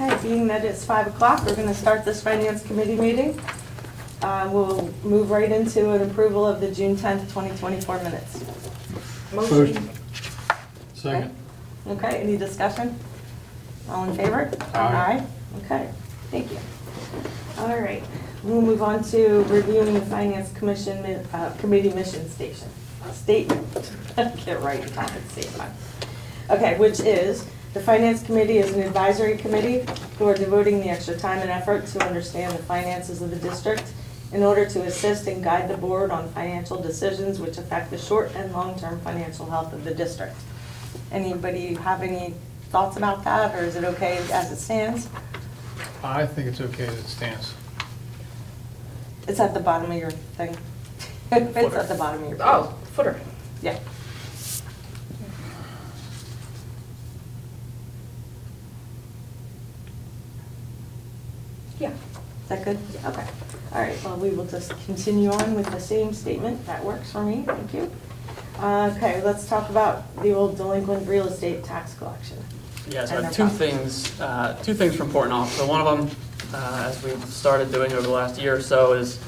Okay, being that it's 5 o'clock, we're gonna start this finance committee meeting. We'll move right into an approval of the June 10th, 2024 minutes. Motion. Second. Okay, any discussion? All in favor? Aye. Okay, thank you. All right, we'll move on to reviewing the finance commission committee mission statement. Get right, top at the same time. Okay, which is, the finance committee is an advisory committee who are devoting the extra time and effort to understand the finances of the district in order to assist and guide the board on financial decisions which affect the short and long-term financial health of the district. Anybody have any thoughts about that, or is it okay as it stands? I think it's okay as it stands. It's at the bottom of your thing. It's at the bottom of your page. Oh, footer. Yeah. Yeah. Is that good? Okay. All right, well, we will just continue on with the same statement. That works for me, thank you. Okay, let's talk about the old delinquent real estate tax collection. Yeah, so And I have their two things from Portnoy. So one of them, as we've started doing over the last year or so, is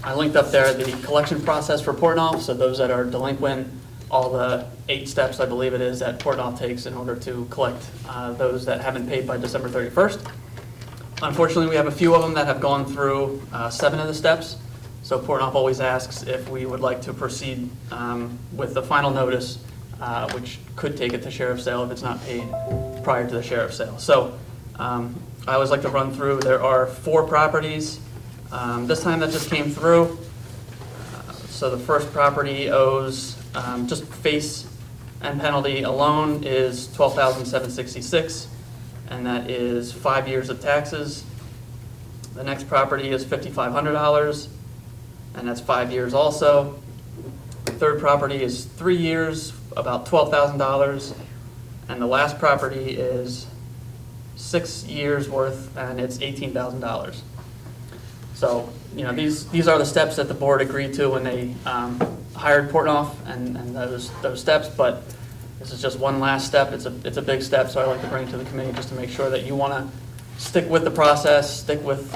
I linked up there the collection process for Portnoy. So those that are delinquent, all the 8 steps, I believe it is, that Portnoy takes in order to collect those that haven't paid by December 31st. Unfortunately, we have a few of them that have gone through 7 of the steps. So Portnoy always asks if we would like to proceed with the final notice, which could take it to sheriff's sale if it's not paid prior to the sheriff's sale. So I always like to run through. There are 4 properties this time that just came through. So the first property owes just face and penalty alone is $12,766, and that is 5 years of taxes. The next property is $5,500, and that's 5 years also. The third property is 3 years, about $12,000, and the last property is 6 years worth, and it's $18,000. So, you know, these are the steps that the board agreed to when they hired Portnoy and those steps, but this is just one last step. It's a big step, so I like to bring it to the committee just to make sure that you want to stick with the process, stick with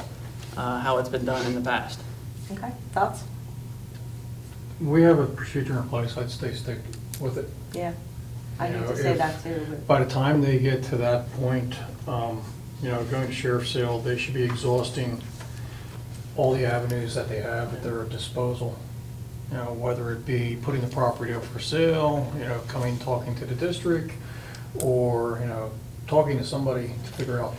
how it's been done in the past. Okay, thoughts? We have a procedure in place, I'd stick with it. Yeah, I You need know, to say if- that too. But By the time they get to that point, going to sheriff's sale, they should be exhausting all the avenues that they have at their disposal. You know, whether it be putting the property up for sale, coming, talking to the district, or, talking to somebody to figure out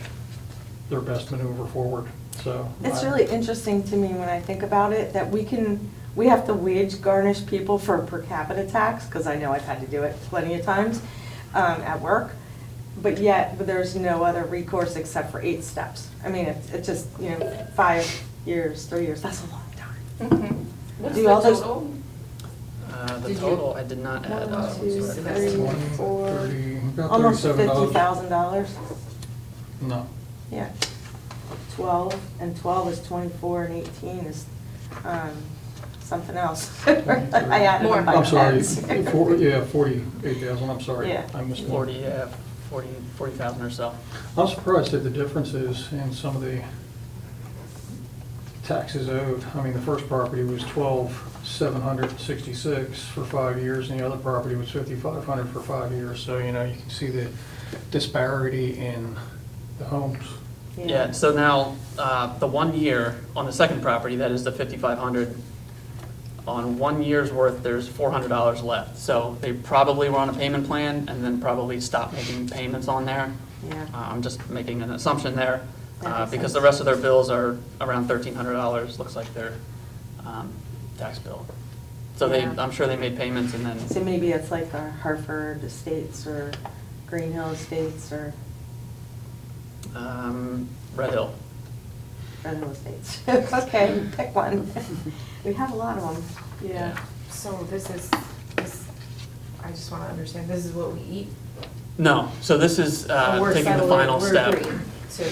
their best maneuver forward, so. It's really interesting to me when I think about it, that we have to wage garnish people for per capita tax, because I know I've had to do it plenty of times at work, but yet there's no other recourse except for 8 steps. I mean, it's just, 5 years, 3 years, that's a long time. Mm-hmm. What's Do the all those- total? The Did you- total, I did not add up. 1, 2, so 3, 20, 4, 30, about almost $37. $50,000. No. Yeah. 12, and 12 is 24, and 18 is something else. I added More. them by I'm sorry, tens. 48,000, I'm sorry. Yeah. I missed 40, 40,000 or so. I'm surprised at the differences in some of the taxes owed. I mean, the first property was $12,766 for 5 years, and the other property was $5,500 for 5 years. So, you can see the disparity in the homes. Yeah, so now, the 1 year on the second property, that is the 5,500, on 1 year's worth, there's $400 left. So they probably were on a payment plan and then probably stopped making payments on there. Yeah. I'm just making an assumption there, That makes because sense. the rest of their bills are around $1,300, looks like their tax bill. So Yeah. I'm sure they made payments and then, So maybe it's like our Hartford Estates or Green Hill Estates or Red Hill. Red Hill Estates. Okay, pick one. We have a lot of them, yeah. So this, I just want to understand, this is what we eat? No, so this is Or we're taking the settling- final step. We're agreeing to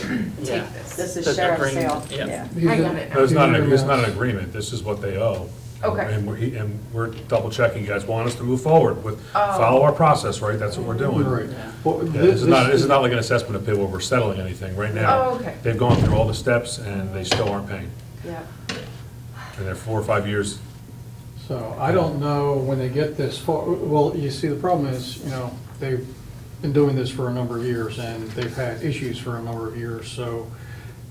Yeah. take this. This is The sheriff's agreement, sale, yeah. yeah. These I are- got it now. No, it's not these are an amounts. agreement, this is what they owe. Okay. And we're double checking, you guys want us to move forward with, follow our process, right? That's what we're doing. Right. Yeah. Well, Yeah, this is not like an assessment of pay where we're settling anything. Right now, Oh, okay. they've gone through all the steps and they still aren't paying. Yeah. And they're 4 or 5 years. So I don't know when they get this far, well, you see, the problem is, they've been doing this for a number of years, and they've had issues for a number of years, so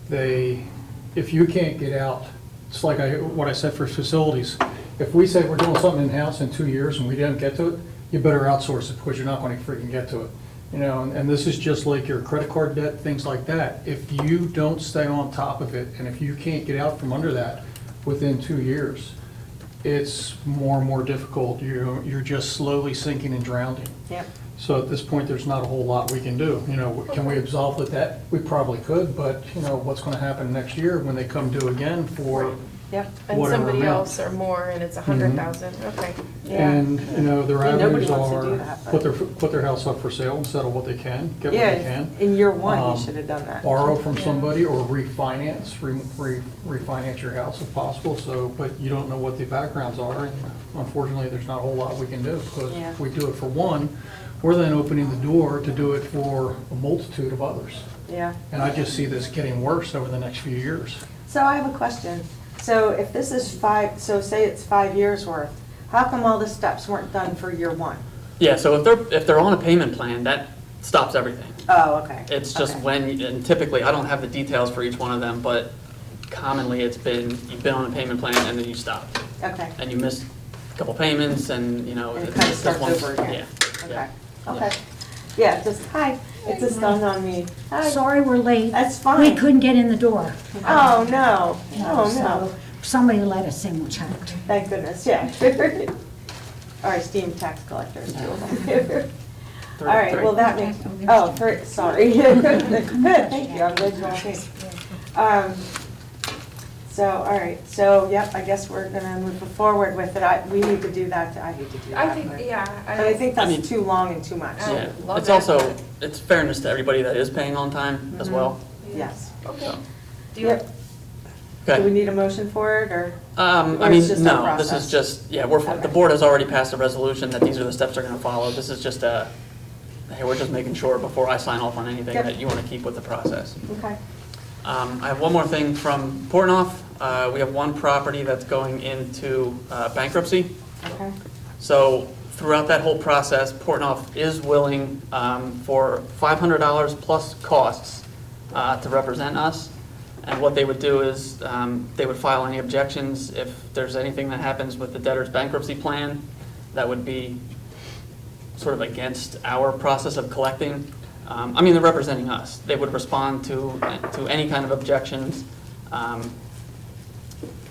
if you can't get out, it's like what I said for facilities, if we say we're doing something in-house in 2 years and we didn't get to it, you better outsource it, because you're not gonna freaking get to it. And this is just like your credit card debt, things like that. If you don't stay on top of it, and if you can't get out from under that within 2 years, it's more and more difficult. You're just slowly sinking and drowning. Yep. So at this point, there's not a whole lot we can do. Can we absolve the debt? We probably could, but, what's gonna happen next year when they come due again for Yep. And whatever somebody amount? else or more, and it's 100,000, okay. Yeah. And, their Yeah, nobody avenues wants to do are that, but- put their house up for sale and settle what they can, get what Yeah, they can. in year one, Um, you should have done that. Borrow from somebody or refinance your house if possible, but you don't know what the backgrounds are, and unfortunately, there's not a whole lot we can do, because Yeah. if we do it for one, we're then opening the door to do it for a multitude of others. Yeah. And I just see this getting worse over the next few years. So I have a question. So if this is so say it's 5 years worth, how come all the steps weren't done for year one? Yeah, so if they're on a payment plan, that stops everything. Oh, okay. It's just Okay. and typically, I don't have the details for each one of them, but commonly you've been on a payment plan and then you stop. Okay. And you miss a couple payments and, And it it's kind of just starts one. over again. Yeah. Okay. Yeah. Okay. Yeah, it just dawned on me. Hi. Sorry we're late. That's fine. We couldn't get in the door. Oh, no. Oh, no. So somebody let us in, which helped. Thank goodness, yeah. Our esteemed tax collectors, two of them. All right, well, that makes, sorry. Good, thank you, I'm glad you're all paid. So, all right, so, yep, I guess we're gonna move forward with it. We need to do that, I hate to do that. I think, yeah. But I think I mean- that's too long and too much. Oh. Yeah, love it's that. also, it's fairness to everybody that is paying on time as well. Yes. Okay. So, Do you, Yep. Do we Okay. need a motion for it, or? I Or mean, it's just a no, this process? is just, yeah, Okay. the board has already passed a resolution that these are the steps they're gonna follow. This is just hey, we're just making sure before I sign off on anything Yep. that you wanna keep with the process. Okay. I have one more thing from Portnoy. We have one property that's going into bankruptcy. Okay. So throughout that whole process, Portnoy is willing for $500 plus costs to represent us. And what they would do is they would file any objections if there's anything that happens with the debtor's bankruptcy plan that would be sort of against our process of collecting. They're representing us. They would respond to any kind of objections.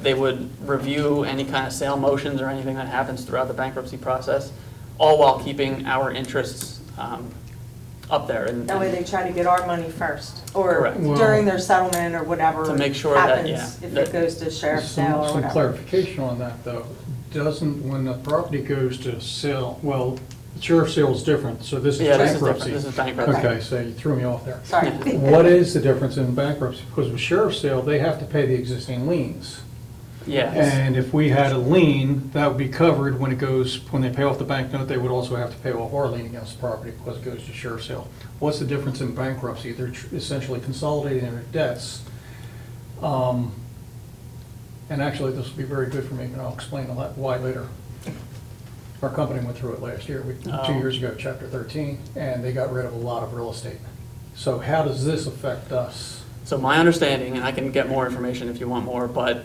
They would review any kind of sale motions or anything that happens throughout the bankruptcy process, all while keeping our interests up there. And That way they try to get our money first, or Correct. during their settlement or whatever To make sure that, happens, yeah, if that- it goes to sheriff's Some sale or some whatever. clarification on that, though. When the property goes to sale, well, the sheriff's sale is different, so this is Yeah, this is bankruptcy. different. This is bankruptcy. Okay, so you threw me off there. Sorry. What is the difference in bankruptcy? Because with sheriff's sale, they have to pay the existing liens. Yes. And if we had a lien, that would be covered when they pay off the bank note, they would also have to pay off our lien against the property because it goes to sheriff's sale. What's the difference in bankruptcy? They're essentially consolidating their debts. And actually, this will be very good for me, and I'll explain why later. Our company went through it last year, 2 years ago, Chapter 13, and they got rid of a lot of real estate. So how does this affect us? So my understanding, and I can get more information if you want more, but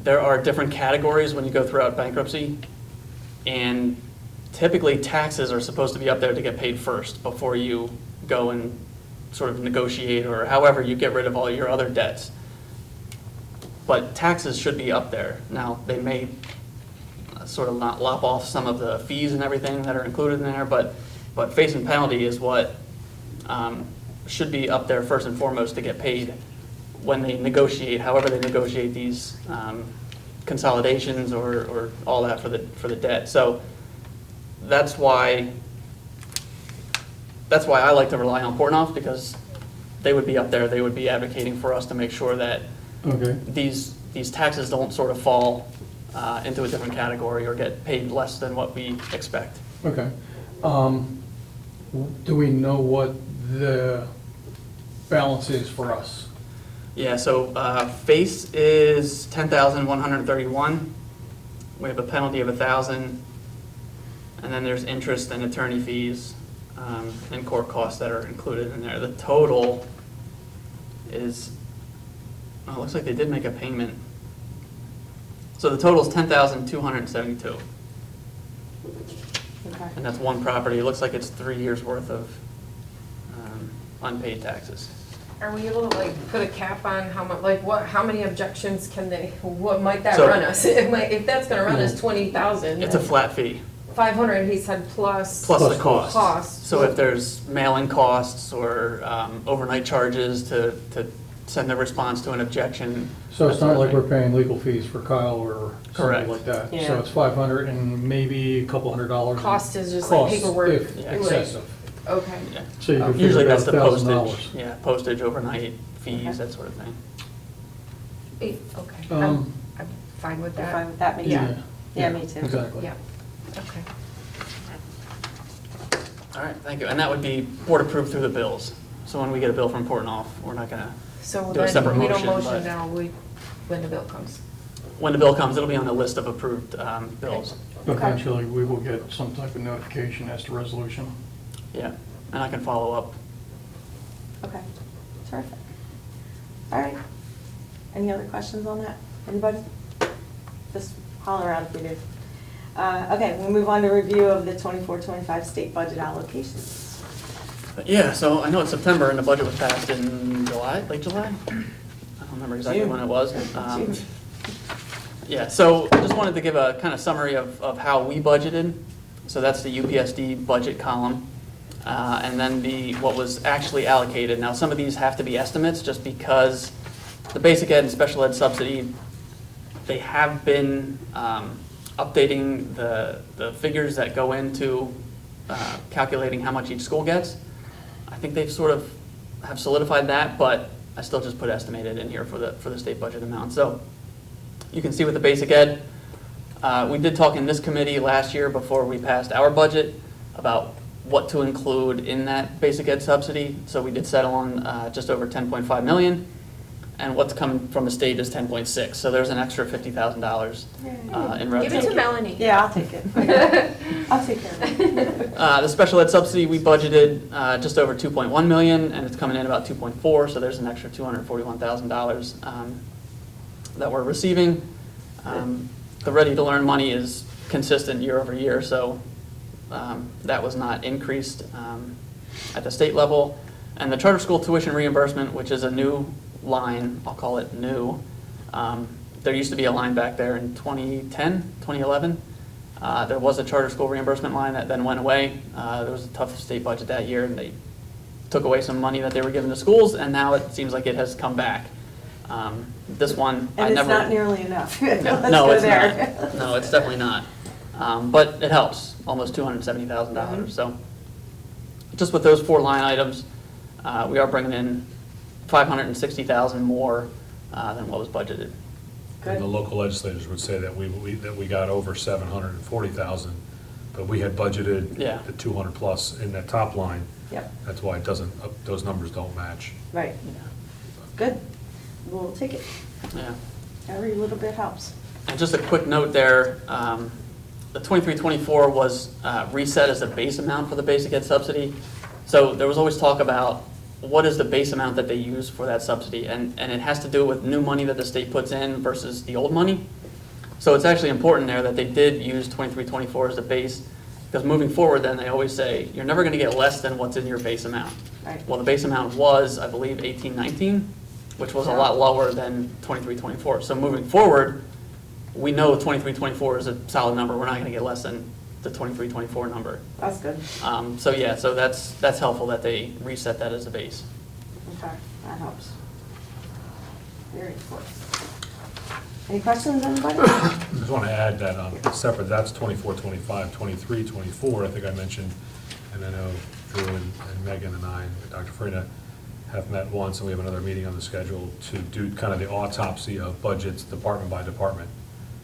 there are different categories when you go throughout bankruptcy. And typically taxes are supposed to be up there to get paid first before you go and sort of negotiate or however you get rid of all your other debts. But taxes should be up there. Now, they may sort of not lop off some of the fees and everything that are included in there, but face and penalty is what should be up there first and foremost to get paid when they negotiate, however they negotiate these consolidations or all that for the debt. So that's why I like to rely on Portnoy, because they would be up there, they would be advocating for us to make sure that Okay. these these taxes don't sort of fall into a different category or get paid less than what we expect. Okay. Do we know what the balance is for us? Yeah, so face is 10,131. We have a penalty of 1,000, and then there's interest and attorney fees and court costs that are included in there. The total is, oh, it looks like they did make a payment. So the total is 10,272, Okay. and that's one property. It looks like it's 3 years' worth of unpaid taxes. Are we able to like put a cap on how much, like what, how many objections can they, what might that So- run us? If that's gonna run us 20,000. It's a flat fee. 500, he said plus. Plus the Plus cost. Cost. So if there's mailing costs or overnight charges to send a response to an objection. So it's that not sort like of we're thing. paying legal fees for Kyle or Correct. something like that. Yeah. So it's 500 and maybe a couple $100. Cost is just like Costs paperwork. if Yeah. excessive. Okay. Yeah. So you can Usually figure that's out the $1,000. postage, yeah, postage, overnight fees, Okay. that sort of thing. Okay. Um, I'm fine with You're that. fine with that, me too? Yeah. Yeah, me too. Exactly. Yeah, okay. All right, thank you. And that would be board approved through the bills. So when we get a bill from Portnoy, we're not gonna, So Do a separate then we don't motion, motion but- now, when the bill comes. when the bill comes, it'll be on the list of approved bills. Eventually, we will get some type of notification as to resolution. Yeah, and I can follow up. Okay, terrific. All right. Any other questions on that? Anybody? Just holler out if you do. Okay, we'll move on to review of the 24-25 state budget allocations. But yeah, so I know it's September and the budget was passed in July, late July? I don't remember exactly June. when it was. June. Yeah, so I just wanted to give a kind of summary of how we budgeted. So that's the UPSD budget column. And then what was actually allocated. Now, some of these have to be estimates just because the basic ed and special ed subsidy, they have been updating the figures that go into calculating how much each school gets. I think they've sort of have solidified that, but I still just put estimated in here for the state budget amount. So you can see with the basic ed, we did talk in this committee last year before we passed our budget about what to include in that basic ed subsidy. So we did settle on just over 10.5 million, and what's coming from the state is 10.6. So there's an extra $50,000 in revenue. Give it to Melanie. Yeah, I'll take it. I'll take care of it. The special ed subsidy, we budgeted just over 2.1 million, and it's coming in about 2.4, so there's an extra $241,000 that we're receiving. The Ready to Learn money is consistent year over year, so that was not increased at the state level. And the charter school tuition reimbursement, which is a new line, I'll call it new. There used to be a line back there in 2010, 2011. There was a charter school reimbursement line that then went away. There was a tough state budget that year, and they took away some money that they were giving to schools, and now it seems like it has come back. This one, I And never. it's not nearly enough. Let's No, go it's there. not. No, it's definitely not. But it helps, almost $270,000. So just with those 4 line items, we are bringing in $560,000 more than what was budgeted. And the Good. local legislators would say that we got over 740,000, but we had budgeted Yeah. the 200 plus in that top line. Yep, That's why it doesn't, those numbers don't match. right. Good. We'll take it. Yeah. Every little bit helps. And just a quick note there, the 23-24 was reset as a base amount for the basic ed subsidy. So there was always talk about what is the base amount that they use for that subsidy, and it has to do with new money that the state puts in versus the old money. So it's actually important there that they did use 23-24 as the base, because moving forward then, they always say, you're never gonna get less than what's in your base amount. Right. Well, the base amount was, I believe, 18-19, which was a lot lower than 23-24. So moving forward, we know 23-24 is a solid number. We're not going to get less than the 23-24 number. That's good. So yeah, so that's helpful that they reset that as a base. Okay, that helps. Very important. Any questions, anybody? I just want to add that separate, that's 24, 25, 23, 24, I think I mentioned, and I know Drew and Megan and I, and Dr. Farina, have met once, and we have another meeting on the schedule to do kind of the autopsy of budgets, department by department.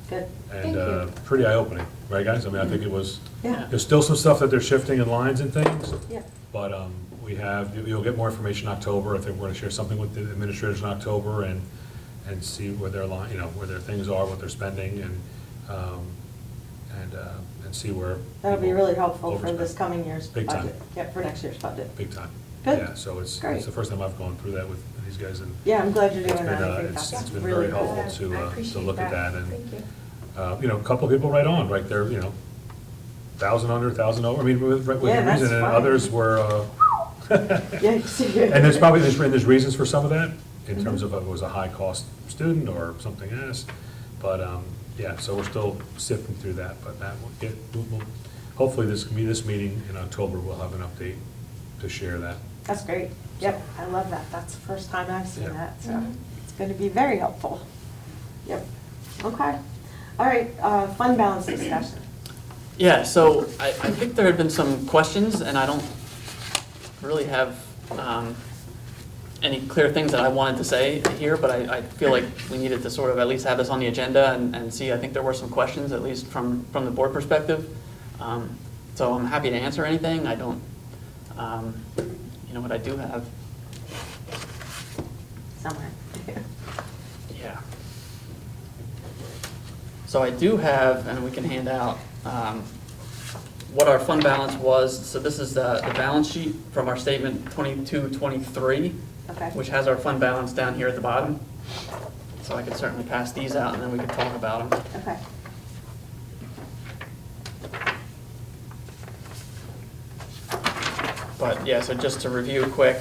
Good. And Thank you. pretty eye-opening, right, guys? I mean, I think it was, Yeah. there's still some stuff that they're shifting in lines and things, Yeah. but we have, you'll get more information in October. I think we're going to share something with the administrators in October and see where their line, where their things are, what they're spending, and see where. That'll be people really helpful for overspend. this coming year's Big time. budget. Yeah, for next year's budget. Big time. Good. Yeah, so it's Great. the first time I've gone through that with these guys, and Yeah, I'm glad you're it's doing been, that. I think it's that's been really very helpful good. I to appreciate look at that. And, Thank you. a couple of people right on, right there, 1,000 under, 1,000 over, I mean, with Yeah, good that's reason, and fine. others were, Yeah, you see it. and there's reasons for some of that, in terms of if it was a high-cost student or something else, but, yeah, so we're still sifting through that, but that will get, hopefully this meeting in October, we'll have an update to share that. That's great. Yep, I love that. That's the first time I've seen Yeah. that, so Mhm. it's going to be very helpful. Yep. Okay. All right, fund balance discussion. Yeah, so I think there had been some questions, and I don't really have any clear things that I wanted to say here, but I feel like we needed to sort of at least have this on the agenda and see. I think there were some questions, at least from the board perspective. So I'm happy to answer anything. I don't, what I do have, Somewhere. yeah. So I do have, and we can hand out, what our fund balance was. So this is the balance sheet from our statement 22-23, Okay. which has our fund balance down here at the bottom. So I could certainly pass these out, and then we could talk about them. Okay. But yeah, so just to review quick.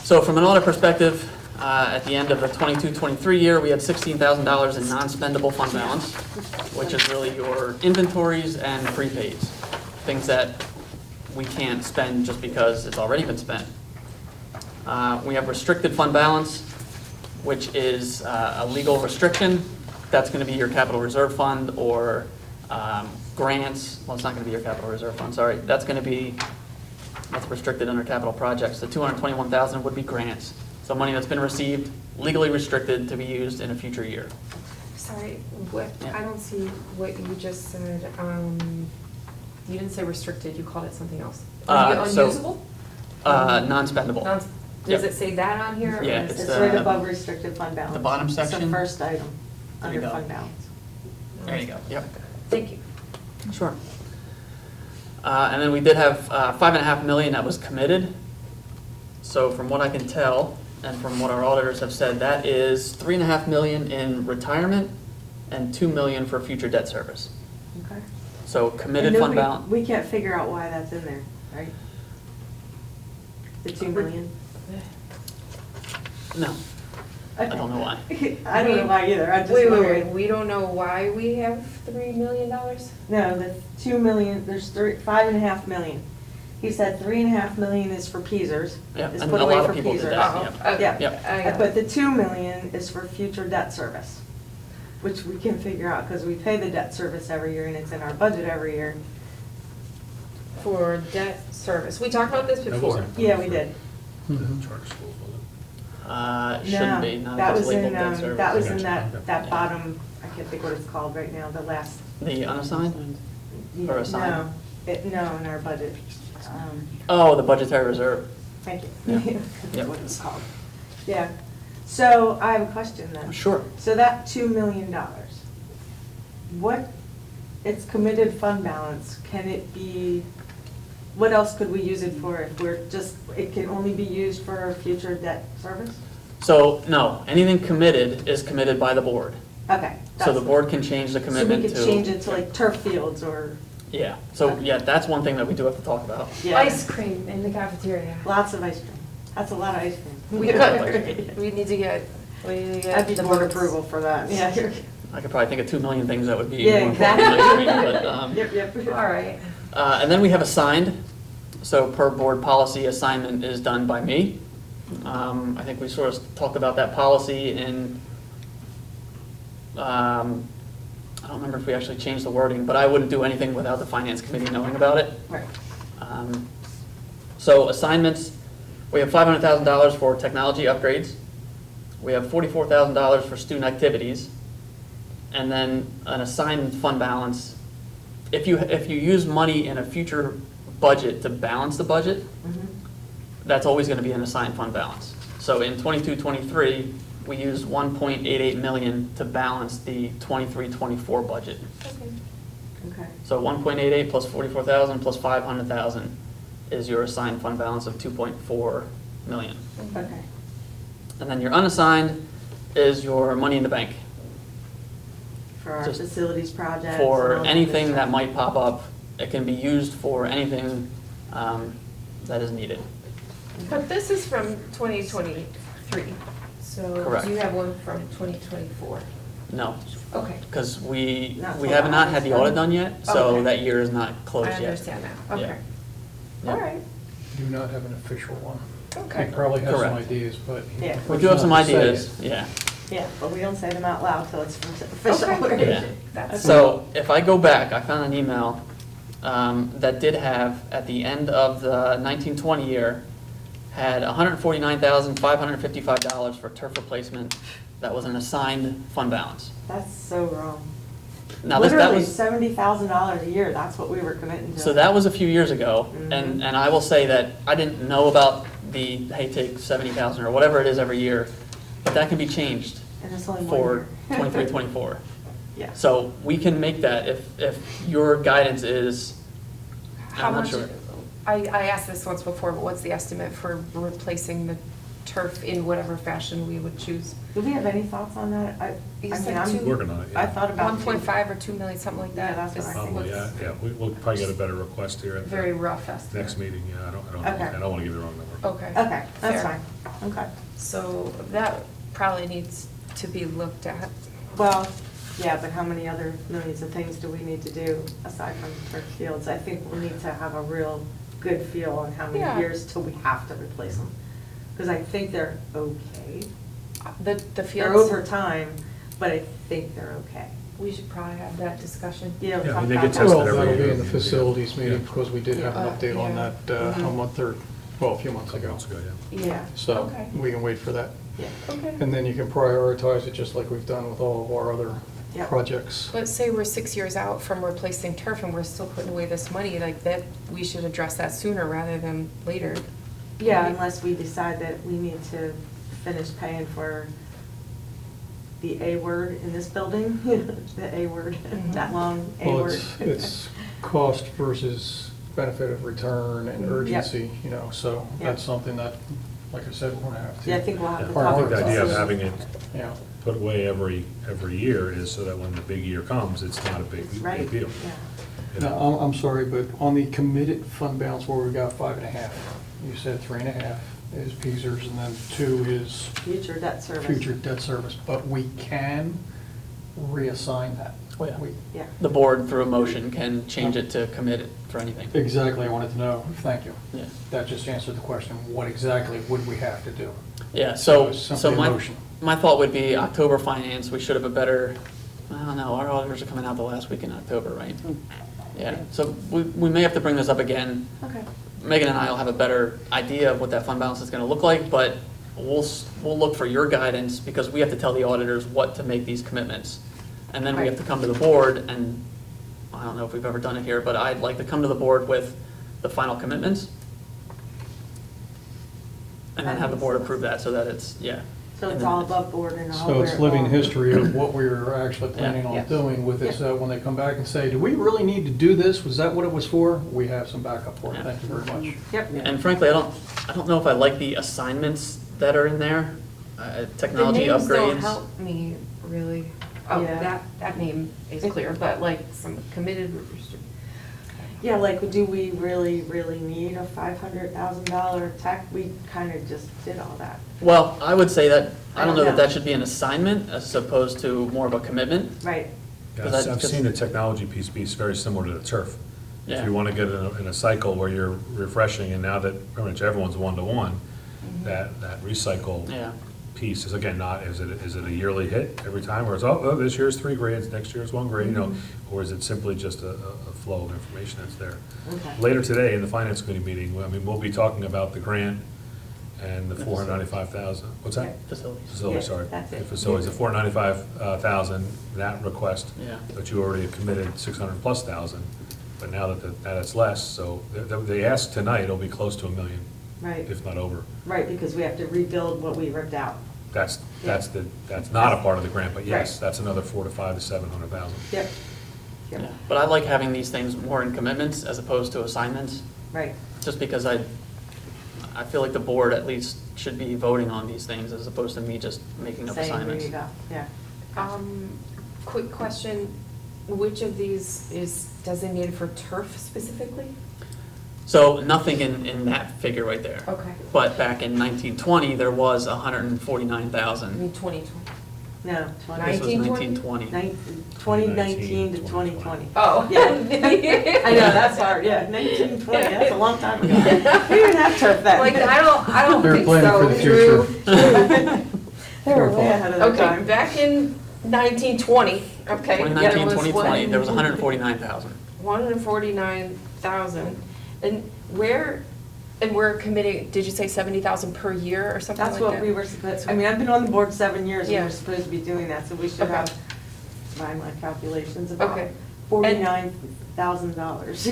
So from an audit perspective, at the end of the 22-23 year, we had $16,000 in non-spendable fund balance, which is really your inventories and prepaids, things that we can't spend just because it's already been spent. We have restricted fund balance, which is a legal restriction. That's going to be your capital reserve fund or grants. Well, it's not going to be your capital reserve fund, sorry. That's restricted under capital projects. The $221,000 would be grants. So money that's been received, legally restricted to be used in a future year. Sorry, Yeah. I don't see what you just said. You didn't say restricted, you called it something else. So- Unusable? Non-spendable. Does Yep. it say that on here? or Yeah, is It's it- right above restricted fund balance. the bottom It's section? the first item There you under go. fund balance. There you go, yep. Thank you. Sure. And then we did have $5.5 million that was committed. So from what I can tell, and from what our auditors have said, that is $3.5 million in retirement and $2 million for future debt service. Okay. So committed And fund nobody- balance. We can't figure out why that's in there, right? The 2 million? No, I don't know why. I don't know why either, I'm just Wait, wondering. we don't know why we have $3 million? No, the 2 million, there's 5.5 million. He said 3.5 million is for Peasers. Yeah, is and put a away lot for of people did Peasers. that. Oh, okay. Yeah. I got it. But the 2 million is for future debt service, which we can figure out, because we pay the debt service every year and it's in our budget every year. For debt service. We talked about this That before. wasn't Yeah, we did. the charter schools, was it? It shouldn't be, No, not that if it's was in, labeled debt service. that was I in got you. that Yeah. bottom, I can't think what it's called right now, the last. The unassigned? Or assigned? No, in our budget. Oh, the budgetary reserve. Thank you. Yeah. That's Yep. what it's called. Yeah. So I have a question then. Sure. So that $2 million, what, it's committed fund balance, can it be, what else could we use it for if we're just, it can only be used for future debt service? So, no, anything committed is committed by the board. Okay. So the that's- board can change the commitment to. So we could change it to like turf fields or, Yeah, so, yeah, that's one thing that we do have to talk about. yeah. Ice cream in the cafeteria. Lots of ice cream. That's a lot of ice cream. We could, we need to get, I'd be the board votes. approval for that, yeah. I could probably think of 2 million things that would be. Yeah, more important than exactly. ice cream, but, Yep, yep. All right. And then we have assigned, so per board policy, assignment is done by me. I think we sort of talked about that policy in, I don't remember if we actually changed the wording, but I wouldn't do anything without the finance committee knowing about it. Right. So assignments, we have $500,000 for technology upgrades. We have $44,000 for student activities. And then an assigned fund balance. If you use money in a future budget to balance the budget, that's always going to be an assigned fund balance. So in 22-23, we used 1.88 million to balance the 23-24 budget. Okay. So 1.88 plus 44,000 plus 500,000 is your assigned fund balance of 2.4 million. Okay. And then your unassigned is your money in the bank For our Just facilities projects. and for all anything good that stuff. might pop up. It can be used for anything that is needed. But this is from 2023, so Correct. do you have one from 2024? No, Okay, because we Not have till not had the audit audit's done yet, so Okay. that year is not I closed yet. understand now, Yeah. okay. Yeah. All right, Do not have an official one. okay. He probably has some Correct. ideas, but. he Yeah. We do have some prefers not to say ideas, it. yeah. Yeah, but we don't say them out loud till it's official. Okay. Yeah. That's, So if I go back, I found an email that did have, at the end of the 1920 year, had $149,555 for turf replacement. That was an assigned fund balance. That's so wrong. Now, that Literally was, $70,000 a year, that's what we were committing to. so that was a few years ago, Mhm. and I will say that I didn't know about the, hey, take 70,000 or whatever it is every year, but that can be changed And it's only one for year. 23, 24. Yeah. So we can make that if your guidance is, how I'm not much, sure. I asked this once before, but what's the estimate for replacing the turf in whatever fashion we would choose? Do we have any thoughts on that? You I said mean, I'm. two- Working on it, yeah. I thought about. 1.5 or 2 million, something like that? Yeah, that's what is I think. Probably, what's yeah, we'll probably get a better request here at Very the rough estimate. next meeting, yeah, I don't Okay. want to give the wrong number. Okay. Okay, that's fair. fine. Okay. So that probably needs to be looked at. Well, yeah, but how many other millions of things do we need to do aside from turf fields? I think we need to have a real good feel on how many Yeah. years till we have to replace them. Because I think they're okay. The They're fields, over time, but I think they're okay. we should probably have that discussion. You know, Yeah, I talk mean, they about get that. tested Well, every that'll be year. in the facilities meeting, Yeah. because we did have an Yeah. update on Yeah. that a Mhm. month or, well, a few months ago. Months ago, yeah. Yeah, So Okay. we can wait for that. yeah. Okay. And then you can prioritize it just like we've done with all of our other Yeah. projects. Let's say we're 6 years out from replacing turf and we're still putting away this money, like that, we should address that sooner rather than later. Yeah, unless we decide that we need to finish paying for the A word in this building, the A word, Mhm. that long A Well, word. it's cost versus benefit of return and Yep. urgency, you know, so Yep. that's something that, like I said, we're gonna have to. Yeah, I think we'll have to Yeah, talk I think the about idea of this. having it Yeah. put away every year is so that when the big year comes, it's not a big Right, deal. yeah. you No, know? I'm sorry, but on the committed fund balance where we got 5.5, you said 3.5 is Peasers, and then 2 is Future debt service. future debt service, but we can reassign that. Oh, yeah. We- Yeah. The board, through a motion, can change it to commit it for anything. Exactly, I wanted to know, thank you. Yeah. That just answered the question, what exactly would we have to do? Yeah, So so, it's so simply a my, motion. my thought would be October finance, we should have a better, I don't know, our auditors are coming out the last week in October, right? Yeah, so we may have to bring this up again. Okay. Megan and I will have a better idea of what that fund balance is gonna look like, but we'll look for your guidance, because we have to tell the auditors what to make these commitments. And then we have to come to the board, and I don't know if we've ever done it here, but I'd like to come to the board with the final commitments. And then have the board approve that, so that it's, yeah. So And it's then all above board and all So where it's it living belongs. history of what we were actually planning Yeah. on Yes. doing with it, Yeah. so when they come back and say, do we really need to do this? Was that what it was for? We have some backup for it, Yeah. thank you very much. Yep. And frankly, I don't know if I like the assignments that are in there, technology The names don't upgrades. help me, really. Oh, Yeah. that name is clear, but like some committed, Yeah, like, do we really, really need a $500,000 tech? We kind of just did all that. Well, I would say that, I don't know that Yeah. that should be an assignment as opposed to more of a commitment. Right. Yeah, Because I've seen the technology piece be very similar to the turf. If Yeah. you want to get in a cycle where you're refreshing, and now that pretty much everyone's one-to-one, that recycle Yeah. piece is, again, not, is it a yearly hit every time, or it's, oh, this year's 3 grades, next year's 1 grade, you know, or is it simply just a flow of information that's there? Okay. Later today, in the finance committee meeting, I mean, we'll be talking about the grant and the 495,000, what's that? Facilities. Facility, Yeah, sorry. that's it. The facilities, the 495,000, that request. Yeah. But you already committed 600+ thousand, but now that it's less, so they asked tonight, it'll be close to $1 million, Right, if not over. right, because we have to rebuild what we ripped out. That's Yeah. that's not a part of the grant, but yes, Right. that's another 400,000 to 700,000. Yep. Yeah. Yep, But I like having these things more in commitments as opposed to assignments, right. just because I feel like the board at least should be voting on these things as opposed to me just making up Saying, here assignments. you go, yeah. Quick question, which of these is designated for turf specifically? So nothing in that figure right there. Okay. But back in 1920, there was I 149,000. mean, 2020. No, This 20, was 1920? 1920. 2019 to 2020. Oh. Yeah. I know, that's hard, yeah, 1920, that's a long time ago. We didn't have turf then. Like, I don't They're think planning so. for the future. They were way ahead of their Okay, time. back in 1920, okay. 2019, yeah, it was 2020, what? there was 149,000. 149,000. And we're committing, did you say 70,000 per year or something like That's that? what we were supposed, I mean, I've been on the board 7 years, and Yeah. we're supposed to be doing that, so we should Okay. have, by my calculations, about Okay. $49,000.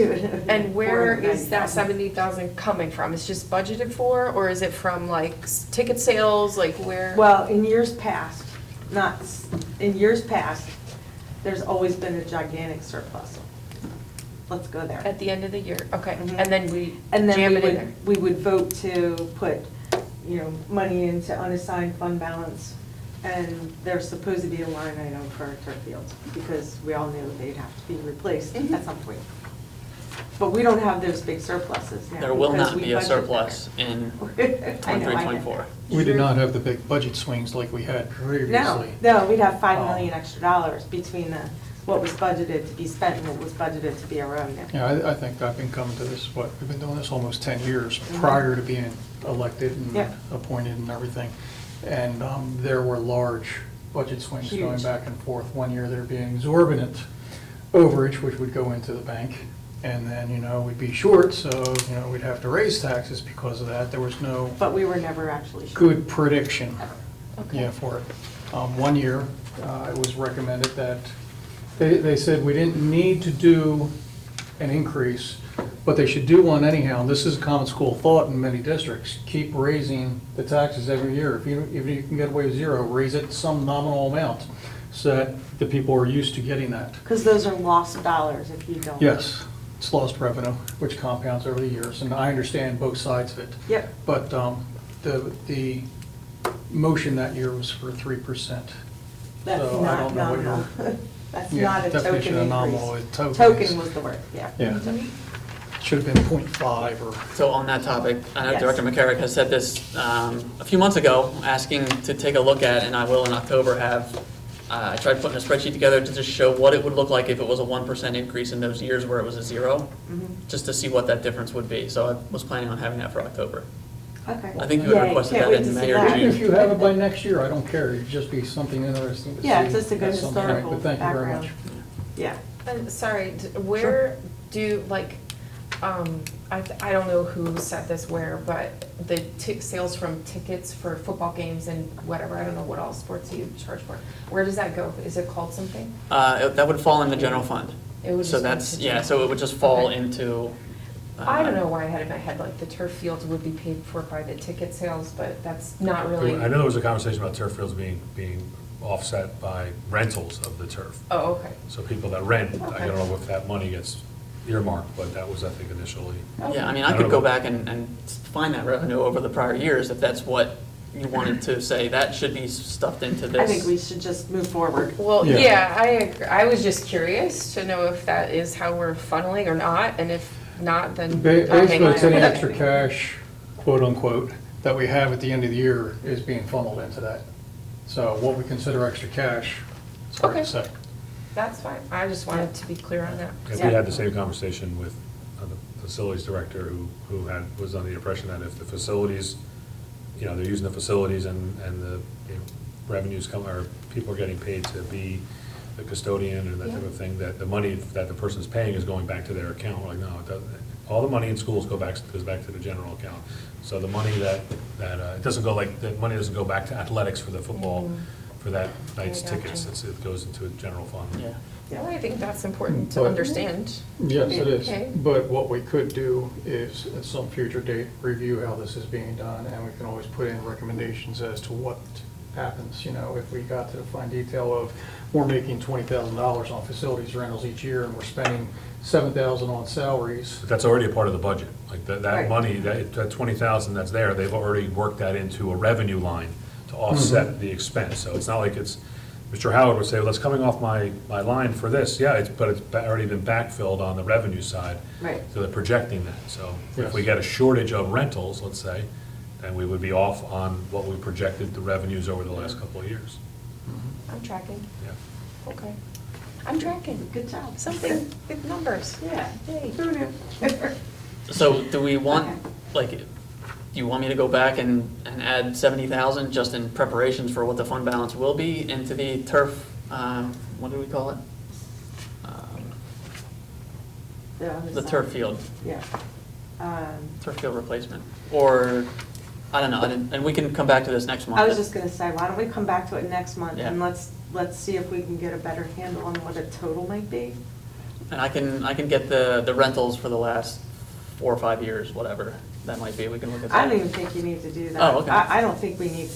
And where is that 49,000. 70,000 coming from? It's just budgeted for, or is it from like ticket sales, like where? Well, in years past, in years past, there's always been a gigantic surplus. Let's go there. At the end of the year, okay, Mhm. and then we And then jam it in there. we would vote to put, money into unassigned fund balance, and there's supposed to be a line item for turf fields, because we all knew they'd have to be replaced Mhm. at some point. But we don't have those big surpluses now. There will because not we be a budget surplus in better. I know, 23, I get 24. that. We did not have the big budget swings like we had No, previously. no, we'd have $5 Oh. million extra dollars between what was budgeted to be spent and what was budgeted to be our revenue. Yeah, I think I've been coming to this, we've been doing this almost 10 years prior to being elected and Yep. appointed and everything. And there were large budget swings going Huge. back and forth. One year there'd be an exorbitant overage, which would go into the bank. And then, we'd be short, so, we'd have to raise taxes because of that. There was no But we were never actually sure. good prediction, Okay. yeah, for it. One year, it was recommended that, they said we didn't need to do an increase, but they should do one anyhow. And this is a common school of thought in many districts. Keep raising the taxes every year. If you can get away with zero, raise it some nominal amount, so that the people are used to getting that. Because those are lost dollars if you don't. Yes, it's lost revenue, which compounds over the years, and I understand both sides of it. Yep. But the motion that year was for 3%. That's So I not don't know what nominal. your That's Yeah, not a token definition of nominal increase. is token is- Token was the word, yeah. Yeah, should have been 0.5 or, So on that topic, I know Yes. Director McCarrick has said this a few months ago, asking to take a look at, and I will in October have, I tried putting a spreadsheet together to just show what it would look like if it was a 1% increase in those years where it was a 0, Mhm. just to see what that difference would be. So I was planning on having that for October. Okay. I think you had Yay, requested can't that wait in to see May or that. June. even if you have it by next year, I don't care, it'd just be something interesting to see. Yeah, it's just a good at some point. historical But thank you very background. much. Yeah. And sorry, where do, like, I don't know who said this where, but the sales from tickets for football games and whatever, I don't know what all sports you charge for. Where does that go? Is it called something? That would fall in the general fund. It would So just go that's, into yeah, general. so it would just fall Okay. into. I don't know why I had in my head, like, the turf fields would be paid for by the ticket sales, but that's not really. I know there was a conversation about turf fields being offset by rentals of the turf. Oh, okay. So people that rent, I Okay. don't know if that money gets earmarked, but that was, I think, initially. Yeah, I mean, I I don't could go know. back and find that revenue over the prior years if that's what you wanted to say, that should be stuffed into this. I think we should just move forward. Well, Yeah. yeah, I agree. I was just curious to know if that is how we're funneling or not, and if not, then. I'll hang Basically, on it's any to it. extra cash, quote unquote, that we have at the end of the year is being funneled into that. So what we consider extra cash, it's hard Okay. to say. That's fine. I just wanted to be clear on that. If we had the same conversation with the facilities director who was under the impression that if the facilities you know, they're using the facilities and the, you know, revenues come, or people are getting paid to be the custodian or that type of thing, that the money that the person's paying is going back to their account. We're like, no, it doesn't. All the money in schools goes back to the general account. So the money it doesn't go like, the money doesn't go back to athletics for the football, for that night's I gotcha. tickets. It goes into a general fund. Yeah. Yeah, I think that's important to But- understand. Yes, it is. Okay. But what we could do is, at some future date, review how this is being done, and we can always put in recommendations as to what happens, you know, if we got to the fine detail of, we're making $20,000 on facilities rentals each year, and we're spending $7,000 on salaries. But that's already a part of the budget. Like that Right. money, that 20,000 that's there, they've already worked that into a revenue line to offset the expense. So it's not like it's, Mr. Howard would say, well, that's coming off my line for this. Yeah, but it's already been backfilled on the revenue side. Right. So they're projecting that. So if we Yes. get a shortage of rentals, let's say, then we would be off on what we projected the revenues over the last couple of years. I'm tracking. Yeah. Okay. I'm tracking. Good job. Something with numbers. Yeah. Yay. Who knew? So do we want, Okay. like, do you want me to go back and add 70,000 just in preparations for what the fund balance will be into the turf, what do we call it? The other The side. turf field, Yeah. turf field replacement, or, I don't know, and we can come back to this next month. I was just gonna say, why don't we come back to it next month, and Yeah. let's see if we can get a better handle on what a total might be. And I can get the rentals for the last 4 or 5 years, whatever that might be, we can look at that. I don't even think you need to do that. Oh, okay. I don't think we need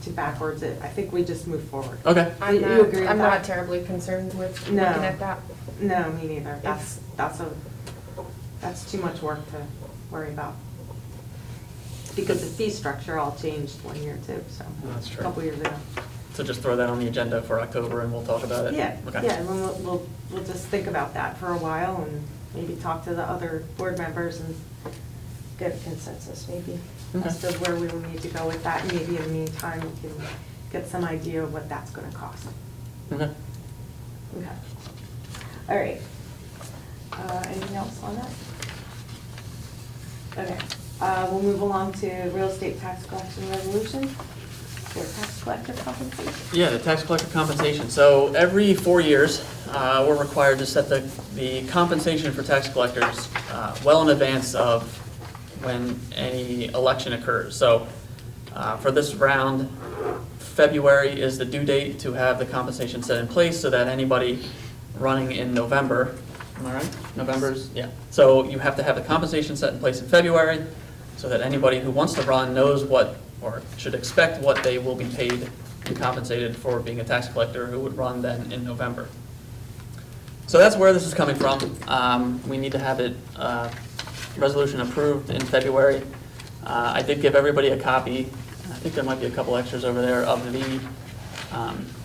to backwards it. I think we just move forward. Okay, I'm You not, agree with I'm that? not terribly concerned with looking No. at that. No, me neither. That's too much work to worry about. Because the fee structure all changed one year too, so. That's true. A couple years ago. so just throw that on the agenda for October and we'll talk about it? Yeah, Okay. yeah, and then we'll just think about that for a while and maybe talk to the other board members and get a consensus maybe as to where we will need to go with that. And maybe in the meantime, we can get some idea of what that's gonna cost. Okay. Okay. All right. Anything else on that? Okay, we'll move along to real estate tax collection resolution for tax collector compensation. Yeah, the tax collector compensation. So every 4 years, we're required to set the compensation for tax collectors well in advance of when any election occurs. So for this round, February is the due date to have the compensation set in place so that anybody running in November, am I right? November's, yeah. So you have to have the compensation set in place in February so that anybody who wants to run knows what, or should expect what they will be paid and compensated for being a tax collector who would run then in November. So that's where this is coming from. We need to have it, resolution approved in February. I did give everybody a copy. I think there might be a couple extras over there of the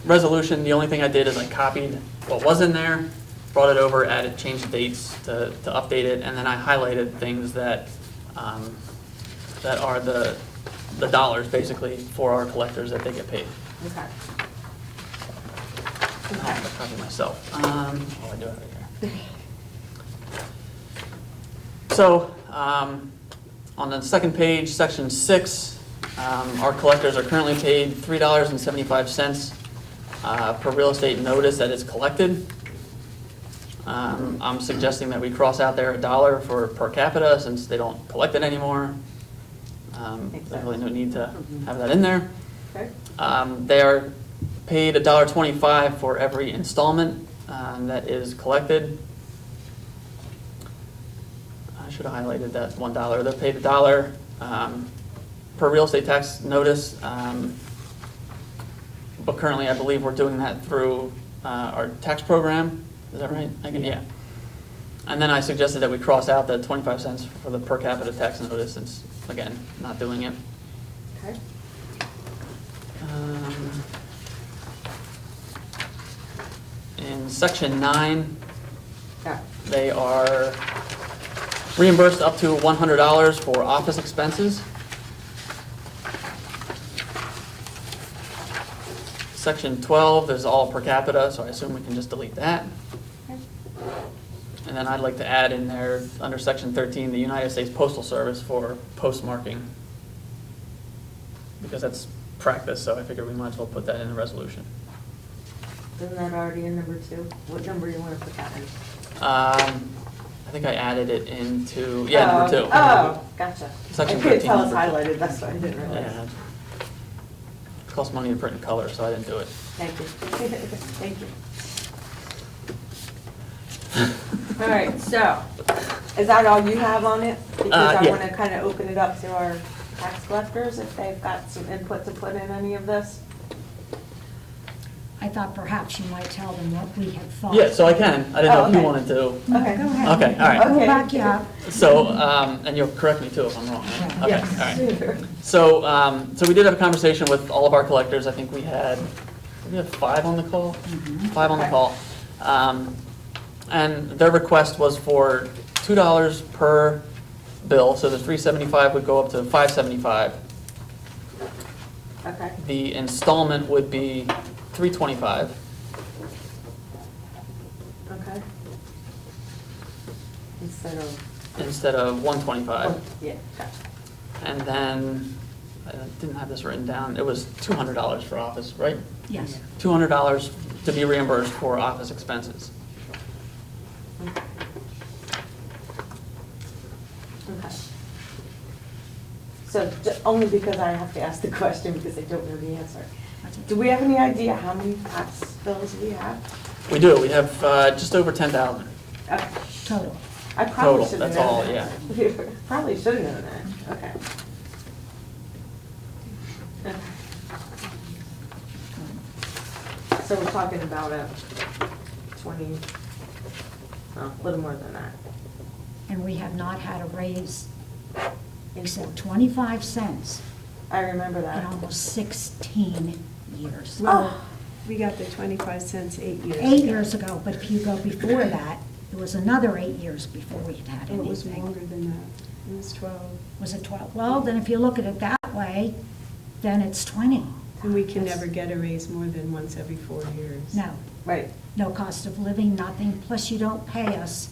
resolution. The only thing I did is I copied what was in there, brought it over, added, changed the dates to update it, and then I highlighted things that, that are the dollars basically for our collectors that they get paid. Okay. I'll have a copy myself. Oh, I do have it here. So, on the second page, section 6, our collectors are currently paid $3.75 per real estate notice that is collected. I'm suggesting that we cross out there $1 for per capita since they don't collect it anymore. Makes There's really no sense. need to have that in there. Okay. They are paid $1.25 for every installment that is collected. I should have highlighted that $1. They're paid $1 per real estate tax notice. But currently, I believe we're doing that through our tax program. Is that right? Yeah. And then I suggested that we cross out the 25 cents for the per capita tax notice since, again, not doing it. Okay. In section 9, Yeah. they are reimbursed up to $100 for office expenses. Section 12 is all per capita, so I assume we can just delete that. Okay. And then I'd like to add in there, under section 13, the United States Postal Service for postmarking. because that's practice, so I figured we might as well put that in the resolution. Isn't that already in number 2? What number you want to put that in? I think I added it into, number 2. Oh, gotcha. Section I couldn't 13, tell it's number 2. highlighted, that's why I didn't realize. Yeah. It costs money to print in color, so I didn't do it. Thank you. Thank you. All right, so, is that all you have on it? Because I Yeah. want to kind of open it up to our tax collectors if they've got some input to put in any of this. I thought perhaps you might tell them what we had thought. Yeah, so I can. I didn't know if you okay. wanted to. No, Okay. go ahead. Okay, all right. We'll Okay. back you up. So, and you'll correct me too if I'm wrong, right? Okay, Yes. all right. So, so we did have a conversation with all of our collectors. I think we had 5 on the call? 5 on the Okay. call. And their request was for $2 per bill, so the $375 would go up to $575. Okay, The installment would be $325. okay. Instead of $125. Yeah, gotcha. And then, I didn't have this written down, it was $200 for office, right? Yes. $200 to be reimbursed for office expenses. Okay. So, only because I have to ask the question because I don't know the answer. Do we have any idea how many tax bills we have? We do, we have just over 10,000. Okay. Total. I probably Total, should have that's all, known that. Probably should have known that, okay. So we're talking about a 20, oh, a little more than that. And we have not had a raise except 25 cents I remember in that. almost 16 years. Well, we got the 25 cents 8 years ago. 8 years ago, but if you go before that, it was another 8 years before we had had Oh, it was anything. longer than that. It was 12. Was it 12? Well, then if you look at it that way, then it's 20. And we can never get a raise more than once every 4 years. No, Right, no cost of living, nothing, plus you don't pay us